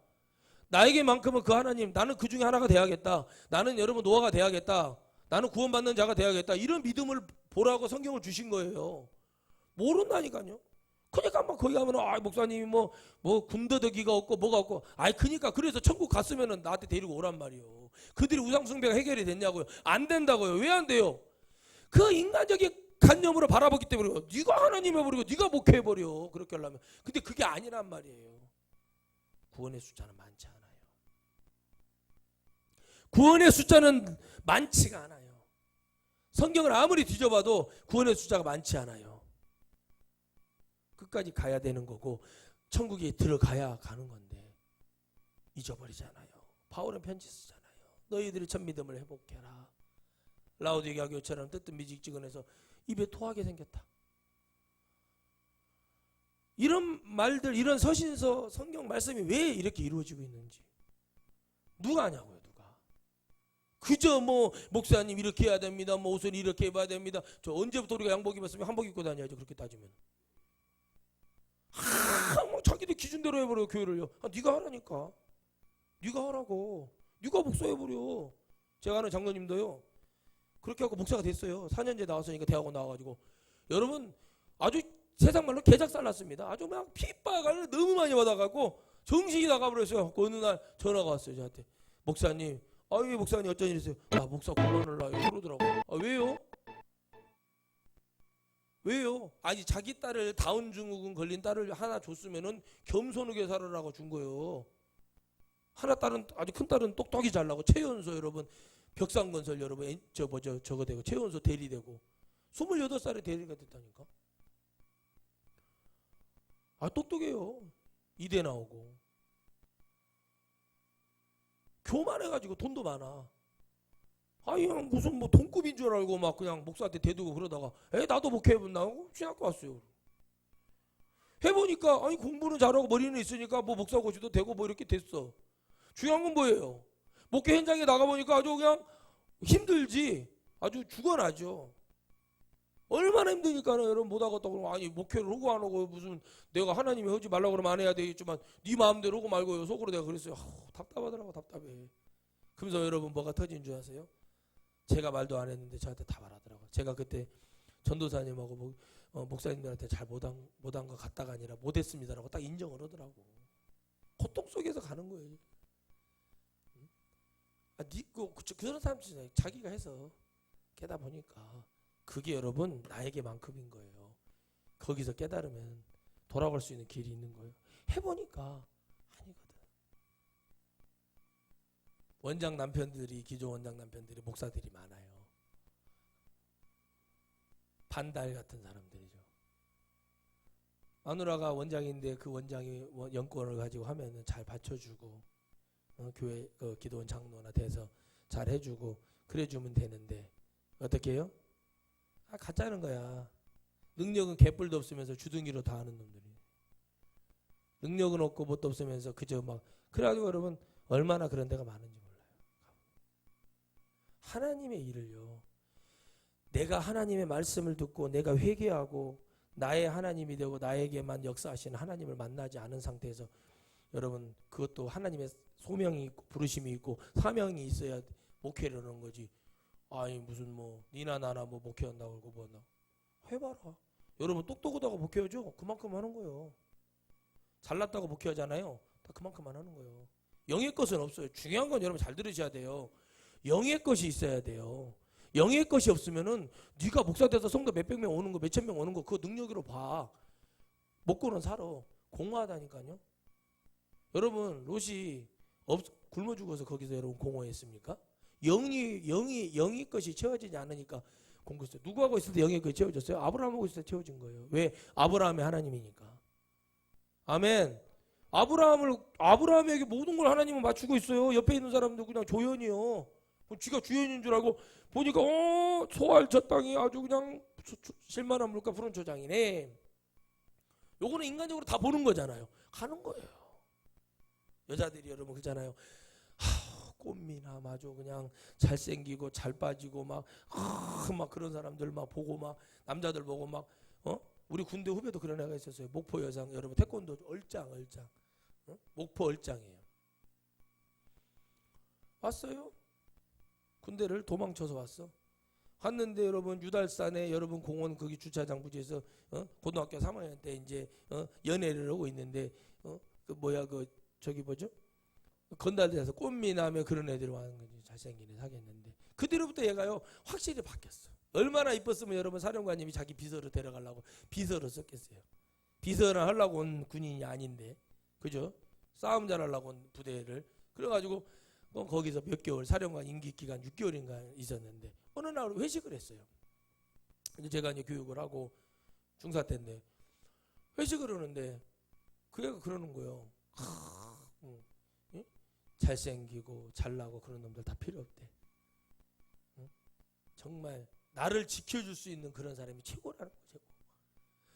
나에게만큼은 그 하나님, 나는 그 중에 하나가 돼야겠다. 나는 여러분 노아가 돼야겠다. 나는 구원받는 자가 돼야겠다. 이런 믿음을 보라고 성경을 주신 거예요. 모른다니까요. 그러니까 막 거기 가면 목사님이 뭐 군더더기가 없고 뭐가 없고 그러니까 그래서 천국 갔으면은 나한테 데리고 오란 말이요. 그들이 우상숭배가 해결이 됐냐고요? 안 된다고요. 왜 안 돼요? 그 인간적인 관념으로 바라보기 때문에 네가 하나님 해버리고 네가 목회해버려 그렇게 하려면. 근데 그게 아니란 말이에요. 구원의 숫자는 많지 않아요. 구원의 숫자는 많지가 않아요. 성경을 아무리 뒤져봐도 구원의 숫자가 많지 않아요. 끝까지 가야 되는 거고 천국에 들어가야 가는 건데 잊어버리잖아요. 바울은 편지 쓰잖아요. 너희들이 첫 믿음을 회복해라. 라오디게아 교회처럼 뜨뜻 미직지근해서 입에 토하게 생겼다. 이런 말들, 이런 서신서 성경 말씀이 왜 이렇게 이루어지고 있는지 누가 아냐고요. 누가. 그저 목사님 이렇게 해야 됩니다. 옷을 이렇게 입어야 됩니다. 저 언제부터 우리가 양복 입었으면 한복 입고 다녀야죠. 그렇게 따지면. 자기들 기준대로 해버려 교회를요. 네가 하라니까. 네가 하라고. 네가 목사해버려. 제가 아는 장로님도요. 그렇게 하고 목사가 됐어요. 4년제 나왔으니까 대학원 나와가지고. 여러분 아주 세상 말로 개작살 났습니다. 아주 막 핍박을 너무 많이 받아갖고 정신이 나가버렸어요. 그 어느 날 전화가 왔어요. 저한테. 목사님. 왜 목사님 어쩐 일 있어요? 목사 곤란을 나요. 그러더라고. 왜요? 왜요? 자기 딸을 다운 증후군 걸린 딸을 하나 줬으면은 겸손하게 살아라고 준 거예요. 하나 딸은 아주 큰 딸은 똑똑히 잘나고 최연소 여러분 벽상건설 여러분 저거 되고 최연소 대리되고 28살에 대리가 됐다니까. 똑똑해요. 이대 나오고 교만해가지고 돈도 많아. 그냥 무슨 돈급인 줄 알고 막 그냥 목사한테 대두고 그러다가 나도 목회해본다고 신학교 왔어요. 해보니까 공부는 잘하고 머리는 있으니까 목사 고시도 되고 이렇게 됐어. 중요한 건 뭐예요? 목회 현장에 나가보니까 아주 그냥 힘들지. 아주 죽어나죠. 얼마나 힘드니까는 여러분 못하겠다고 그러면 목회를 하고 안 하고 무슨 내가 하나님이 하지 말라고 그러면 안 해야 되겠지만 네 마음대로 하고 말고요. 속으로 내가 그랬어요. 답답하더라고. 답답해. 그러면서 여러분 뭐가 터진 줄 아세요? 제가 말도 안 했는데 저한테 다 말하더라고요. 제가 그때 전도사님하고 목사님들한테 잘 못한 것 같다가 아니라 못했습니다라고 딱 인정을 하더라고. 고통 속에서 가는 거예요. 그런 사람 자기가 해서 깨다 보니까 그게 여러분 나에게만큼인 거예요. 거기서 깨달으면 돌아갈 수 있는 길이 있는 거예요. 해보니까 아니거든. 원장 남편들이 기존 원장 남편들이 목사들이 많아요. 반달 같은 사람들이죠. 마누라가 원장인데 그 원장이 연권을 가지고 하면은 잘 받쳐주고 교회 기도원 장로나 돼서 잘 해주고 그래주면 되는데 어떻게 해요? 가짜는 거야. 능력은 개뿔도 없으면서 주둥이로 다 하는 놈들이. 능력은 없고 뭣도 없으면서 그저 막 그래가지고 여러분 얼마나 그런 데가 많은지 몰라요. 하나님의 일을요. 내가 하나님의 말씀을 듣고 내가 회개하고 나의 하나님이 되고 나에게만 역사하시는 하나님을 만나지 않은 상태에서 여러분 그것도 하나님의 소명이 있고 부르심이 있고 사명이 있어야 목회를 하는 거지. 무슨 니나 나나 목회한다고 그러고 해봐라. 여러분 똑똑하다고 목회하죠? 그만큼 하는 거예요. 잘났다고 목회하잖아요. 다 그만큼만 하는 거예요. 영의 것은 없어요. 중요한 건 여러분 잘 들으셔야 돼요. 영의 것이 있어야 돼요. 영의 것이 없으면은 네가 목사 돼서 성도 몇백 명 오는 거 몇천 명 오는 거 그거 능력으로 봐. 먹고는 살아. 공허하다니까요. 여러분 롯이 굶어 죽어서 거기서 여러분 공허했습니까? 영의 것이 채워지지 않으니까 공급했어요. 누구하고 있을 때 영의 것이 채워졌어요? 아브라함하고 있을 때 채워진 거예요. 왜? 아브라함의 하나님이니까. 아멘. 아브라함에게 모든 걸 하나님은 맞추고 있어요. 옆에 있는 사람도 그냥 조연이요. 지가 주연인 줄 알고 보니까 소알 저 땅이 아주 그냥 실만한 물가 푸른 초장이네. 요거는 인간적으로 다 보는 거잖아요. 가는 거예요. 여자들이 여러분 그러잖아요. 꽃미나 마저 그냥 잘생기고 잘 빠지고 막 그런 사람들 막 보고 막 남자들 보고 막 우리 군대 후배도 그런 애가 있었어요. 목포 여상 여러분 태권도 얼짱 목포 얼짱이에요. 왔어요. 군대를 도망쳐서 왔어. 갔는데 여러분 유달산에 여러분 공원 거기 주차장 부지에서 고등학교 3학년 때 이제 연애를 하고 있는데 그 뭐야 그 저기 뭐죠? 건달들에서 꽃미남에 그런 애들이 와는 거지. 잘생긴 애 사귀었는데 그 뒤로부터 얘가요 확실히 바뀌었어. 얼마나 이뻤으면 여러분 사령관님이 자기 비서를 데려가려고 비서를 썼겠어요. 비서를 하려고 온 군인이 아닌데 그죠? 싸움 잘하려고 온 부대를 그래가지고 거기서 몇 개월 사령관 임기 기간 6개월인가 있었는데 어느 날 회식을 했어요. 이제 제가 이제 교육을 하고 중사 때인데 회식을 하는데 그 애가 그러는 거예요. 잘생기고 잘나고 그런 놈들 다 필요 없대. 정말 나를 지켜줄 수 있는 그런 사람이 최고라는 거죠.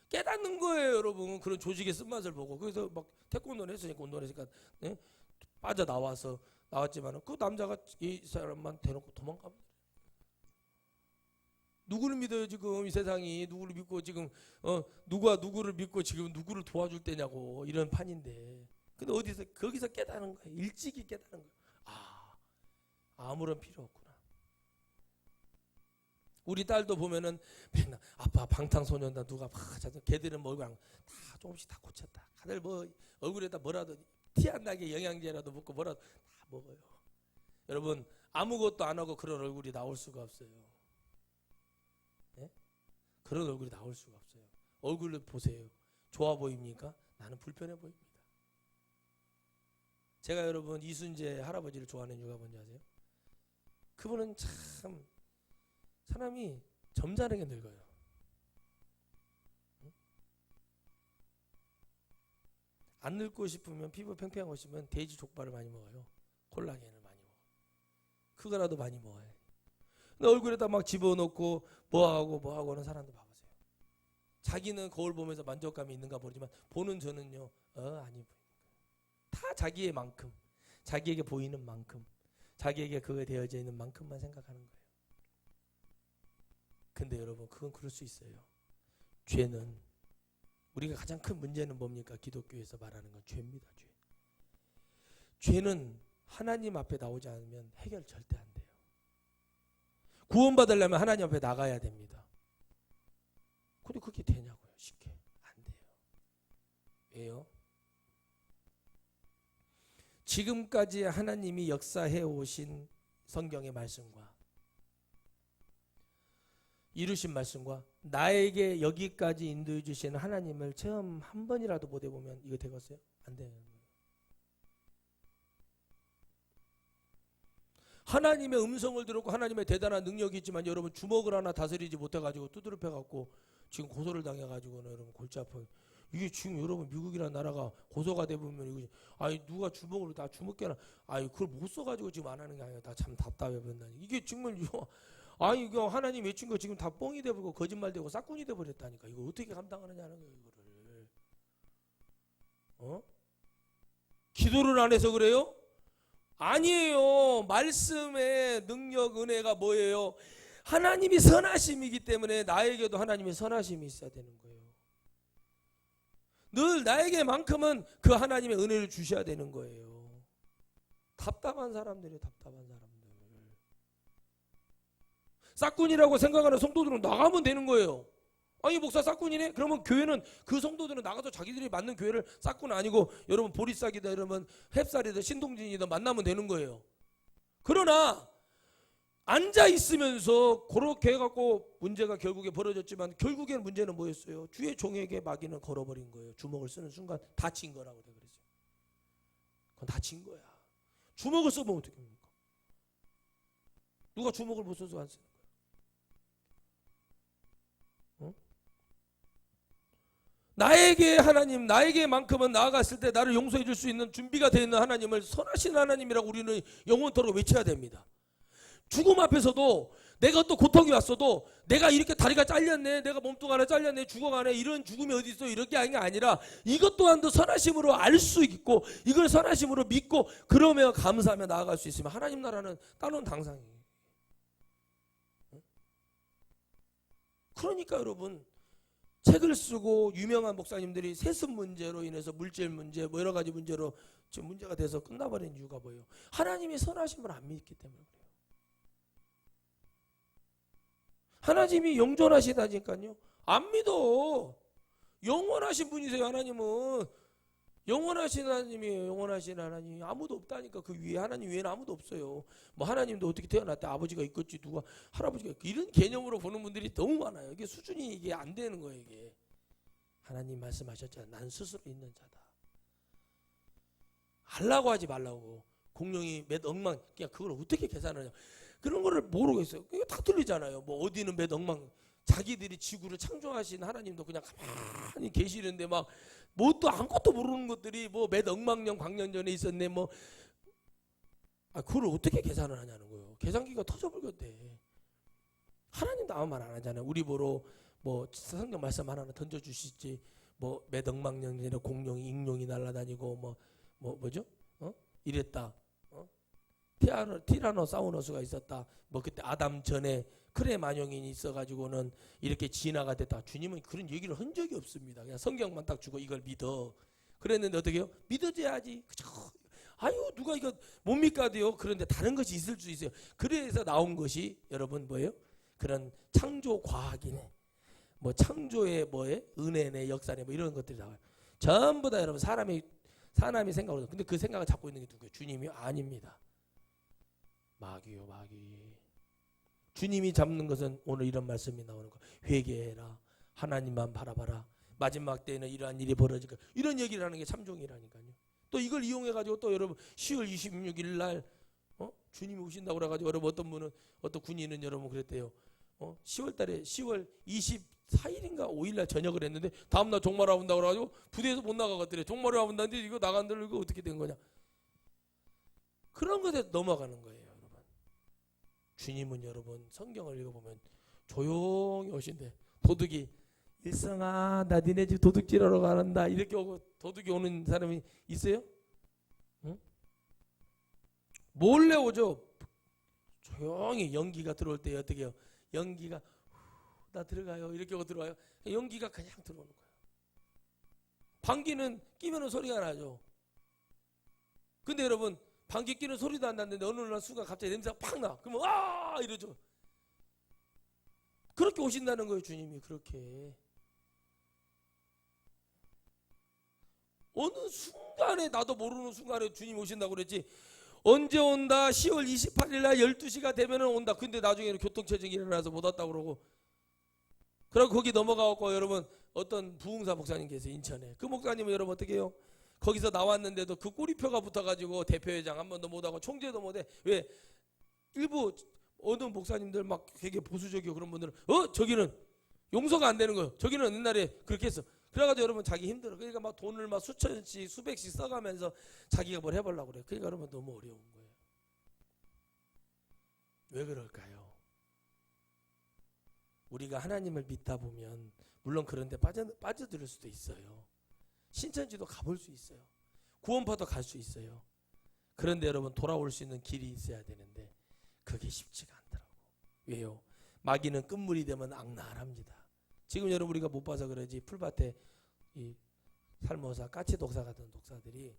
깨닫는 거예요, 여러분. 그런 조직의 쓴맛을 보고. 그래서 막 태권도를 했으니까 운동을 했으니까 빠져나와서 나왔지만 그 남자가 이 사람만 대놓고 도망가면 누구를 믿어요 지금 이 세상이. 누구를 믿고 지금 누가 누구를 믿고 지금 누구를 도와줄 때냐고 이런 판인데. 근데 어디서 거기서 깨닫는 거예요. 일찍이 깨닫는 거예요. 아무런 필요 없구나. 우리 딸도 보면은 맨날 아빠 방탄소년단 누가 걔들은 뭐 얼굴 다 조금씩 다 고쳤다. 다들 뭐 얼굴에다 뭐라도 티 안 나게 영양제라도 먹고 뭐라도 다 먹어요. 여러분 아무것도 안 하고 그런 얼굴이 나올 수가 없어요. 네? 그런 얼굴이 나올 수가 없어요. 얼굴을 보세요. 좋아 보입니까? 나는 불편해 보입니다. 제가 여러분 이순재 할아버지를 좋아하는 이유가 뭔지 아세요? 그분은 참 사람이 점잖게 늙어요. 안 늙고 싶으면 피부 팽팽하고 싶으면 돼지 족발을 많이 먹어요. 콜라겐을 많이 먹어요. 그거라도 많이 먹어요. 근데 얼굴에다 막 집어넣고 뭐하고 하는 사람도 봐보세요. 자기는 거울 보면서 만족감이 있는가 모르지만 보는 저는요 아니 다 자기의 만큼 자기에게 보이는 만큼 자기에게 그거에 되어져 있는 만큼만 생각하는 거예요. 근데 여러분 그건 그럴 수 있어요. 죄는 우리가 가장 큰 문제는 뭡니까? 기독교에서 말하는 건 죄입니다. 죄는 하나님 앞에 나오지 않으면 해결 절대 안 돼요. 구원받으려면 하나님 앞에 나가야 됩니다. 근데 그게 되냐고요? 쉽게 안 돼요. 왜요? 지금까지 하나님이 역사해 오신 성경의 말씀과 이루신 말씀과 나에게 여기까지 인도해 주시는 하나님을 체험 한 번이라도 못 해보면 이거 되겠어요? 안 돼요. 하나님의 음성을 들었고 하나님의 대단한 능력이 있지만 여러분 주먹을 하나 다스리지 못해가지고 두드러펴갖고 지금 고소를 당해가지고는 여러분 골치 아파요. 이게 지금 여러분 미국이라는 나라가 고소가 돼보면 이거 누가 주먹으로 다 주먹깨나 그걸 못 써가지고 지금 안 하는 게 아니라 다 참 답답해 보인다니. 이게 정말 이거 하나님 외친 거 지금 다 뻥이 돼버리고 거짓말되고 싹군이 돼버렸다니까. 이거 어떻게 감당하느냐는 거예요. 이거를 기도를 안 해서 그래요? 아니에요. 말씀의 능력 은혜가 뭐예요? 하나님이 선하심이기 때문에 나에게도 하나님의 선하심이 있어야 되는 거예요. 늘 나에게만큼은 그 하나님의 은혜를 주셔야 되는 거예요. 답답한 사람들이 답답한 사람들. 싹군이라고 생각하는 성도들은 나가면 되는 거예요. 아니 목사 싹군이네? 그러면 교회는 그 성도들은 나가서 자기들이 맞는 교회를 싹군 아니고 여러분 보리싹이다 이러면 햅쌀이다 신동진이다 만나면 되는 거예요. 그러나 앉아 있으면서 그렇게 해갖고 문제가 결국에 벌어졌지만 결국에는 문제는 뭐였어요? 주의 종에게 마귀는 걸어버린 거예요. 주먹을 쓰는 순간 다친 거라고 그랬어요. 그건 다친 거야. 주먹을 써보면 어떻게 합니까? 누가 주먹을 못 써서 안 쓰는 거야? 나에게 하나님, 나에게만큼은 나아갔을 때 나를 용서해 줄 수 있는 준비가 되어 있는 하나님을 선하신 하나님이라고 우리는 영원토록 외쳐야 됩니다. 죽음 앞에서도 내가 또 고통이 왔어도 내가 이렇게 다리가 잘렸네, 내가 몸뚱 하나 잘렸네, 죽어가네, 이런 죽음이 어디 있어, 이렇게 하는 게 아니라 이것 또한도 선하심으로 알 수 있고 이걸 선하심으로 믿고 그러며 감사하며 나아갈 수 있으면 하나님 나라는 따놓은 당상이에요. 그러니까 여러분 책을 쓰고 유명한 목사님들이 세습 문제로 인해서 물질 문제 뭐 여러 가지 문제로 지금 문제가 돼서 끝나버린 이유가 뭐예요? 하나님이 선하심을 안 믿기 때문에 그래요. 하나님이 영존하시다니까요. 안 믿어. 영원하신 분이세요. 하나님은 영원하신 하나님이에요. 영원하신 하나님. 아무도 없다니까. 그 위에 하나님 외에는 아무도 없어요. 뭐 하나님도 어떻게 태어났대? 아버지가 있겠지, 누가 할아버지가 있겠지. 이런 개념으로 보는 분들이 너무 많아요. 이게 수준이 이게 안 되는 거예요. 이게 하나님 말씀하셨잖아요. 난 스스로 있는 자다. 하려고 하지 말라고. 공룡이 몇 억만, 그냥 그걸 어떻게 계산하냐. 그런 거를 모르겠어요. 이거 다 틀리잖아요. 뭐 어디는 몇 억만, 자기들이 지구를 창조하신 하나님도 그냥 가만히 계시는데 막 뭐 또 아무것도 모르는 것들이 뭐 몇 억만 년 광년 전에 있었네 뭐. 그걸 어떻게 계산을 하냐는 거예요. 계산기가 터져버렸대. 하나님도 아무 말 안 하잖아요. 우리 보러 뭐 성경 말씀 하나 던져주시지. 뭐 몇 억만 년 전에 공룡이 익룡이 날아다니고 뭐죠? 이랬다. 티라노사우루스가 있었다. 뭐 그때 아담 전에 크레마뇽인이 있어가지고는 이렇게 진화가 됐다. 주님은 그런 얘기를 한 적이 없습니다. 그냥 성경만 딱 주고 이걸 믿어. 그랬는데 어떻게 해요? 믿어줘야지. 그죠? 아유 누가 이거 못 믿가도요. 그런데 다른 것이 있을 수 있어요. 그래서 나온 것이 여러분 뭐예요? 그런 창조 과학이네. 뭐 창조의 뭐에 은혜네 역사네 뭐 이런 것들이 나와요. 전부 다 여러분 사람이 생각으로. 근데 그 생각을 잡고 있는 게 누구예요? 주님이 아닙니다. 마귀요, 마귀. 주님이 잡는 것은 오늘 이런 말씀이 나오는 거예요. 회개해라. 하나님만 바라봐라. 마지막 때에는 이러한 일이 벌어질 거야. 이런 얘기를 하는 게 참종이라니까요. 또 이걸 이용해가지고 또 여러분 10월 26일 날 주님이 오신다고 그래가지고 여러분 어떤 군인은 여러분 그랬대요. 10월 달에 10월 24일인가 5일 날 저녁을 했는데 다음날 종말화 온다고 그래가지고 부대에서 못 나가겠더래. 종말화 온다는데 이거 나간들 이거 어떻게 된 거냐. 그런 것에 넘어가는 거예요. 주님은 여러분 성경을 읽어보면 조용히 오신대. 도둑이 일성아 나 니네 집 도둑질하러 가는다 이렇게 오고 도둑이 오는 사람이 있어요? 응? 몰래 오죠. 조용히 연기가 들어올 때 어떻게 해요? 연기가 나 들어가요 이렇게 하고 들어와요. 연기가 그냥 들어오는 거예요. 방귀는 끼면 소리가 나죠. 근데 여러분 방귀 끼는 소리도 안 났는데 어느 날 순간 갑자기 냄새가 팍 나. 그러면 아 이러죠. 그렇게 오신다는 거예요. 주님이 그렇게. 어느 순간에 나도 모르는 순간에 주님 오신다고 그랬지. 언제 온다? 10월 28일 날 12시가 되면은 온다. 근데 나중에는 교통체증이 일어나서 못 왔다고 그러고. 그러고 거기 넘어가고 여러분 어떤 부흥사 목사님 계세요. 인천에. 그 목사님은 여러분 어떻게 해요? 거기서 나왔는데도 그 꼬리표가 붙어가지고 대표회장 한 번도 못하고 총재도 못해. 왜? 일부 어느 목사님들 막 되게 보수적이고 그런 분들은 저기는 용서가 안 되는 거예요. 저기는 옛날에 그렇게 했어. 그래가지고 여러분 자기 힘들어. 그러니까 막 돈을 막 수천씩 수백씩 써가면서 자기가 뭘 해보려고 그래. 그러니까 여러분 너무 어려운 거예요. 왜 그럴까요? 우리가 하나님을 믿다 보면 물론 그런데 빠져들 수도 있어요. 신천지도 가볼 수 있어요. 구원파도 갈 수 있어요. 그런데 여러분 돌아올 수 있는 길이 있어야 되는데 그게 쉽지가 않더라고. 왜요? 마귀는 끝물이 되면 악랄합니다. 지금 여러분 우리가 못 봐서 그러지 풀밭에 이 살모사, 까치독사 같은 독사들이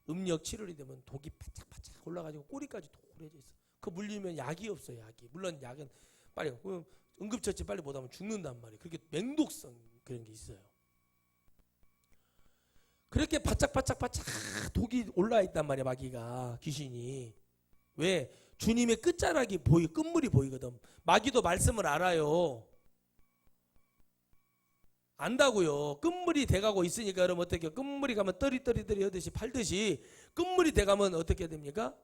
음력 7월이 되면 독이 바짝바짝 올라가지고 꼬리까지 도래져 있어. 그 물리면 약이 없어요. 약이. 물론 약은 빨리 응급처치 빨리 못하면 죽는단 말이에요. 그렇게 맹독성 그런 게 있어요. 그렇게 바짝바짝 독이 올라 있단 말이야. 마귀가 귀신이. 왜? 주님의 끝자락이 끝물이 보이거든. 마귀도 말씀을 알아요. 안다고요. 끝물이 돼가고 있으니까 여러분 어떻게 해요? 끝물이 가면 떠리떠리 하듯이 팔듯이 끝물이 돼가면 어떻게 됩니까?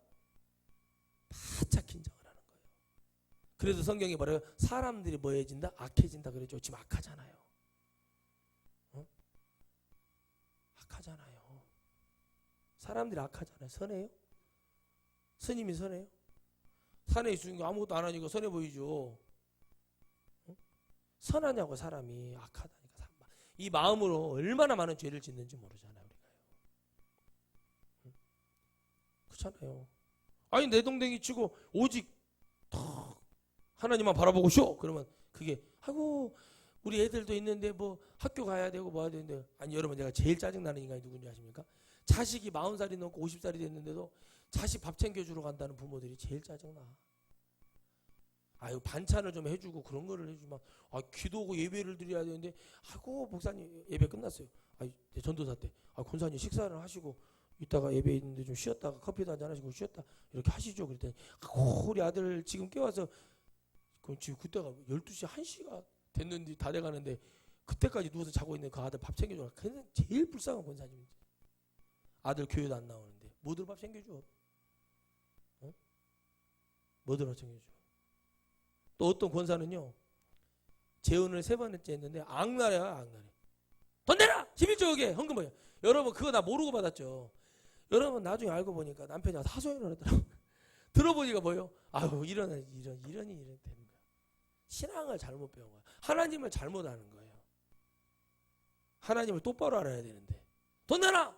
바짝 긴장을 하는 거예요. 그래서 성경이 뭐래요? 사람들이 뭐해진다? 악해진다 그러죠. 지금 악하잖아요. 악하잖아요. 사람들이 악하잖아요. 선해요? 스님이 선해요? 산에 있으니까 아무것도 안 하니까 선해 보이죠. 선하냐고 사람이 악하다니까. 이 마음으로 얼마나 많은 죄를 짓는지 모르잖아요. 우리가요. 그렇잖아요. 아니 내 동댕이 치고 오직 하나님만 바라보고 쉬어. 그러면 그게 아이고 우리 애들도 있는데 뭐 학교 가야 되고 뭐 해야 되는데. 아니 여러분 제가 제일 짜증나는 인간이 누군지 아십니까? 자식이 40살이 넘고 50살이 됐는데도 자식 밥 챙겨주러 간다는 부모들이 제일 짜증나. 아유 반찬을 좀 해주고 그런 거를 해주면 기도하고 예배를 드려야 되는데 아이고 목사님 예배 끝났어요. 전도사 때 권사님 식사를 하시고 이따가 예배 있는데 좀 쉬었다가 커피도 한잔 하시고 쉬었다 이렇게 하시죠. 그랬더니 우리 아들 지금 깨워서 지금 그때가 12시 1시가 됐는데 다 돼가는데 그때까지 누워서 자고 있는 그 아들 밥 챙겨줘. 그냥 제일 불쌍한 권사님. 아들 교회도 안 나오는데 뭐들 밥 챙겨줘? 어? 뭐들 밥 챙겨줘? 또 어떤 권사는요 재혼을 3번째 했는데 악날이야 악날이. 돈 내라! 11조 오게 헌금 뭐야? 여러분 그거 나 모르고 받았죠. 여러분 나중에 알고 보니까 남편이 하소연을 하더라고. 들어보니까 뭐예요? 아유 이런 되는 거야. 신앙을 잘못 배운 거야. 하나님을 잘못 아는 거예요. 하나님을 똑바로 알아야 되는데 돈 내라!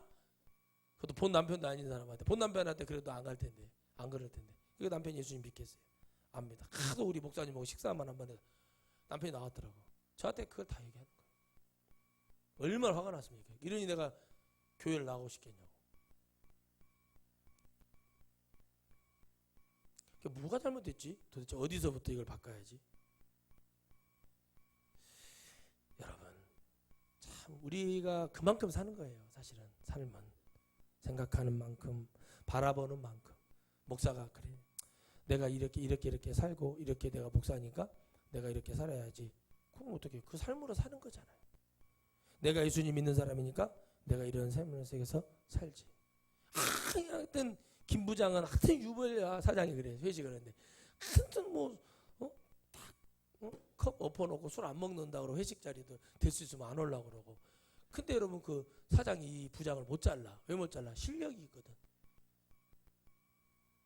그것도 본 남편도 아닌 사람한테 본 남편한테 그래도 안 갈 텐데 안 그럴 텐데 그 남편이 예수님 믿겠어요? 안 믿어. 하도 우리 목사님하고 식사만 한번 해서 남편이 나왔더라고. 저한테 그걸 다 얘기하는 거예요. 얼마나 화가 났습니까? 이러니 내가 교회를 나가고 싶겠냐고. 뭐가 잘못됐지? 도대체 어디서부터 이걸 바꿔야지? 여러분 참 우리가 그만큼 사는 거예요. 사실은 삶은 생각하는 만큼 바라보는 만큼. 목사가 그래 내가 이렇게 살고 이렇게 내가 목사니까 내가 이렇게 살아야지. 그럼 어떻게 그 삶으로 사는 거잖아요. 내가 예수님 믿는 사람이니까 내가 이런 삶을 속에서 살지. 하여튼 김 부장은 하여튼 유벌 사장이 그래. 회식을 하는데 하여튼 컵 엎어놓고 술 안 먹는다고 그러고 회식 자리도 될 수 있으면 안 오려고 그러고. 근데 여러분 그 사장이 이 부장을 못 잘라. 왜 못 잘라? 실력이 있거든.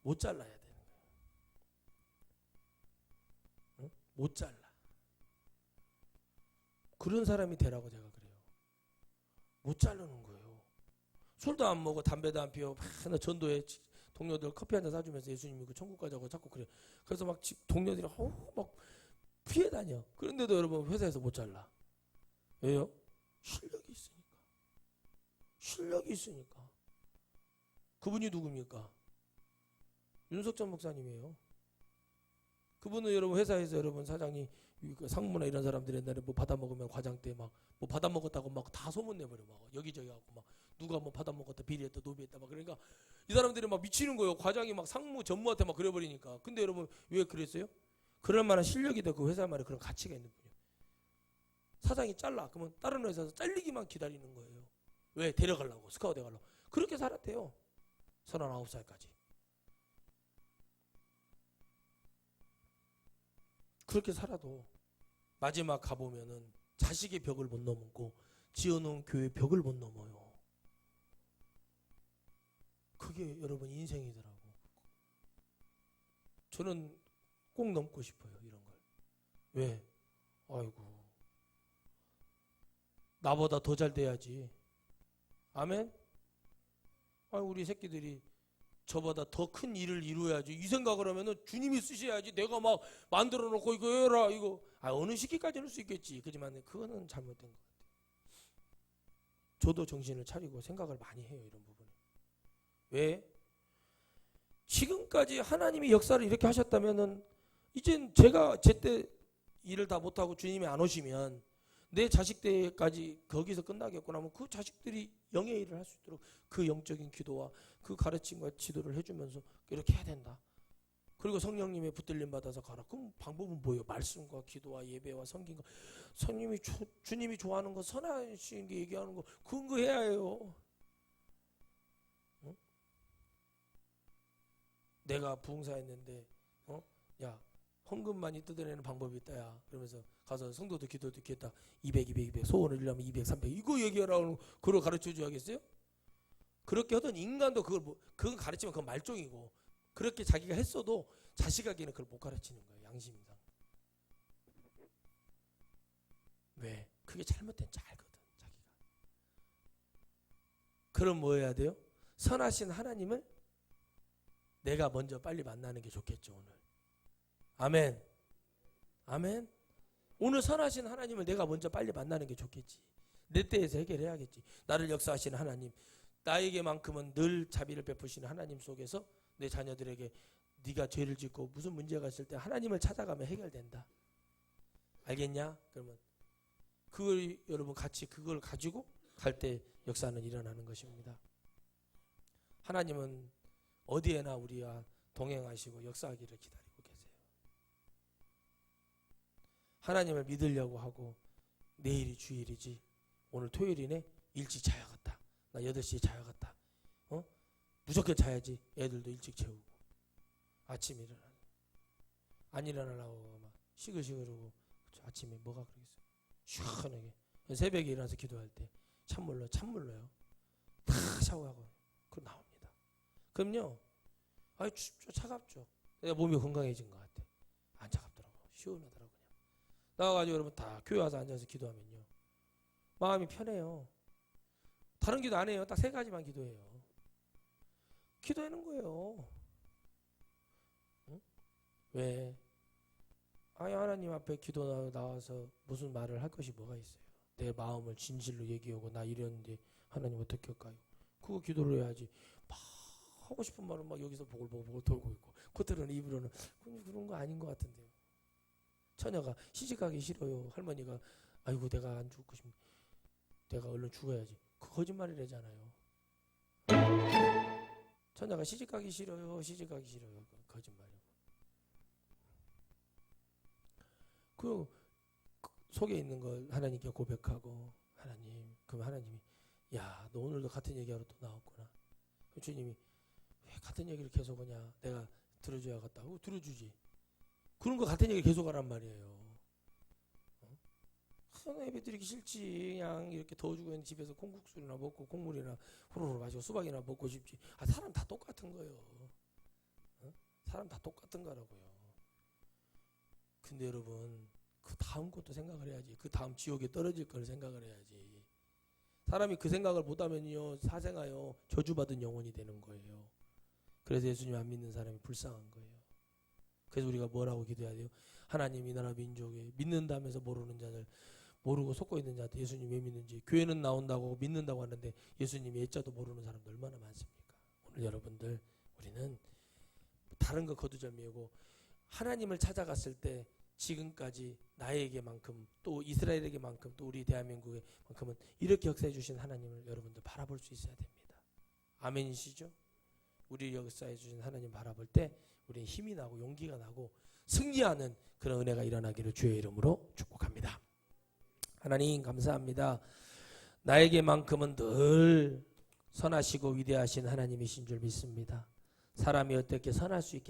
못 잘라야 되는 거야. 응? 못 잘라. 그런 사람이 되라고 제가 그래요. 못 자르는 거예요. 술도 안 먹어 담배도 안 피워. 막 전도에 동료들 커피 한잔 사주면서 예수님이 그 천국 가자고 자꾸 그래. 그래서 막 동료들이 막 피해 다녀. 그런데도 여러분 회사에서 못 잘라. 왜요? 실력이 있으니까. 실력이 있으니까. 그분이 누굽니까? 윤석천 목사님이에요. 그분은 여러분 회사에서 여러분 사장이 상무나 이런 사람들이 옛날에 뭐 받아먹으면 과장 때 막 뭐 받아먹었다고 막 다 소문내버려. 막 여기저기 하고 막 누가 뭐 받아먹었다 비리했다 노비했다 막. 그러니까 이 사람들이 막 미치는 거예요. 과장이 막 상무 전무한테 막 그래버리니까. 근데 여러분 왜 그랬어요? 그럴 만한 실력이 더 그 회사 말에 그런 가치가 있는 분이에요. 사장이 잘라. 그러면 다른 회사에서 잘리기만 기다리는 거예요. 왜? 데려가려고. 스카우트 해가려고. 그렇게 살았대요. 39살까지. 그렇게 살아도 마지막 가보면은 자식의 벽을 못 넘고 지어놓은 교회 벽을 못 넘어요. 그게 여러분 인생이더라고. 저는 꼭 넘고 싶어요. 이런 걸. 왜? 아이고 나보다 더 잘 돼야지. 아멘? 우리 새끼들이 저보다 더 큰 일을 이루어야지. 이 생각을 하면은 주님이 쓰셔야지. 내가 막 만들어 놓고 이거 해라 이거. 어느 시기까지는 할 수 있겠지. 그렇지만 그거는 잘못된 것 같아요. 저도 정신을 차리고 생각을 많이 해요. 이런 부분에. 왜? 지금까지 하나님이 역사를 이렇게 하셨다면은 이젠 제가 제때 일을 다 못하고 주님이 안 오시면 내 자식 때까지 거기서 끝나겠구나 하면 그 자식들이 영의 일을 할 수 있도록 그 영적인 기도와 그 가르침과 지도를 해주면서 이렇게 해야 된다. 그리고 성령님의 붙들림 받아서 가라. 그럼 방법은 뭐예요? 말씀과 기도와 예배와 성경과 주님이 좋아하는 거 선하신 게 얘기하는 거 그런 거 해야 해요. 응? 내가 부흥사했는데 야 헌금 많이 뜯어내는 방법이 있다. 야 그러면서 가서 성도도 기도 듣겠다. 200 소원을 이루려면 200 300 이거 얘기하라고 그걸 가르쳐 줘야겠어요? 그렇게 하던 인간도 그걸 가르치면 그건 말종이고 그렇게 자기가 했어도 자식에게는 그걸 못 가르치는 거예요. 양심상. 왜? 그게 잘못된 줄 알거든. 자기가. 그럼 뭐 해야 돼요? 선하신 하나님을 내가 먼저 빨리 만나는 게 좋겠죠. 오늘. 아멘. 아멘. 오늘 선하신 하나님을 내가 먼저 빨리 만나는 게 좋겠지. 내 때에서 해결해야겠지. 나를 역사하시는 하나님, 나에게만큼은 늘 자비를 베푸시는 하나님 속에서 내 자녀들에게 네가 죄를 짓고 무슨 문제가 있을 때 하나님을 찾아가면 해결된다. 알겠냐? 그러면 그걸 여러분 같이 그걸 가지고 갈 때 역사는 일어나는 것입니다. 하나님은 어디에나 우리와 동행하시고 역사하기를 기다리고 계세요. 하나님을 믿으려고 하고 내일이 주일이지 오늘 토요일이네 일찍 자야겠다. 나 8시에 자야겠다. 무조건 자야지. 애들도 일찍 재우고 아침에 일어나 안 일어나려고 막 시글시글하고 아침에 뭐가 그러겠어요. 시원하게 새벽에 일어나서 기도할 때 찬물로요. 다 샤워하고 그 나옵니다. 그럼요. 아이 춥죠. 차갑죠. 내가 몸이 건강해진 것 같아. 안 차갑더라고. 시원하더라고. 그냥 나와가지고 여러분 다 교회 와서 앉아서 기도하면요 마음이 편해요. 다른 기도 안 해요. 딱 3가지만 기도해요. 기도하는 거예요. 응? 왜? 아니 하나님 앞에 기도 나와서 무슨 말을 할 것이 뭐가 있어요. 내 마음을 진실로 얘기하고 나 이랬는데 하나님 어떻게 할까요? 그거 기도를 해야지. 막 하고 싶은 말은 막 여기서 보글보글 돌고 있고 겉으로는 입으로는 그런 거 아닌 것 같은데요. 처녀가 시집가기 싫어요. 할머니가 아이고 내가 안 죽고 싶네. 내가 얼른 죽어야지. 그 거짓말이래잖아요. 처녀가 시집가기 싫어요. 시집가기 싫어요. 거짓말이고. 그 속에 있는 걸 하나님께 고백하고 하나님 그럼 하나님이 야 너 오늘도 같은 얘기하러 또 나왔구나. 주님이 왜 같은 얘기를 계속 하냐. 내가 들어줘야겠다. 들어주지. 그런 거 같은 얘기 계속 하란 말이에요. 예배 드리기 싫지. 그냥 이렇게 더워 죽고 있는 집에서 콩국수나 먹고 콩물이나 후루룩 마시고 수박이나 먹고 싶지. 사람 다 똑같은 거예요. 사람 다 똑같은 거라고요. 근데 여러분 그 다음 것도 생각을 해야지. 그 다음 지옥에 떨어질 걸 생각을 해야지. 사람이 그 생각을 못하면요 사생하여 저주받은 영혼이 되는 거예요. 그래서 예수님 안 믿는 사람이 불쌍한 거예요. 그래서 우리가 뭐라고 기도해야 돼요? 하나님 이 나라 민족에 믿는다면서 모르는 자들 모르고 속고 있는 자들 예수님 왜 믿는지 교회는 나온다고 믿는다고 하는데 예수님의 애자도 모르는 사람들 얼마나 많습니까? 오늘 여러분들 우리는 다른 거 거두절미하고 하나님을 찾아갔을 때 지금까지 나에게만큼 또 이스라엘에게만큼 또 우리 대한민국에만큼은 이렇게 역사해 주신 하나님을 여러분들 바라볼 수 있어야 됩니다. 아멘이시죠? 우리 역사해 주신 하나님 바라볼 때 우리는 힘이 나고 용기가 나고 승리하는 그런 은혜가 일어나기를 주의 이름으로 축복합니다. 하나님 감사합니다. 나에게만큼은 늘 선하시고 위대하신 하나님이신 줄 믿습니다. 사람이 어떻게 선할 수 있겠습니까?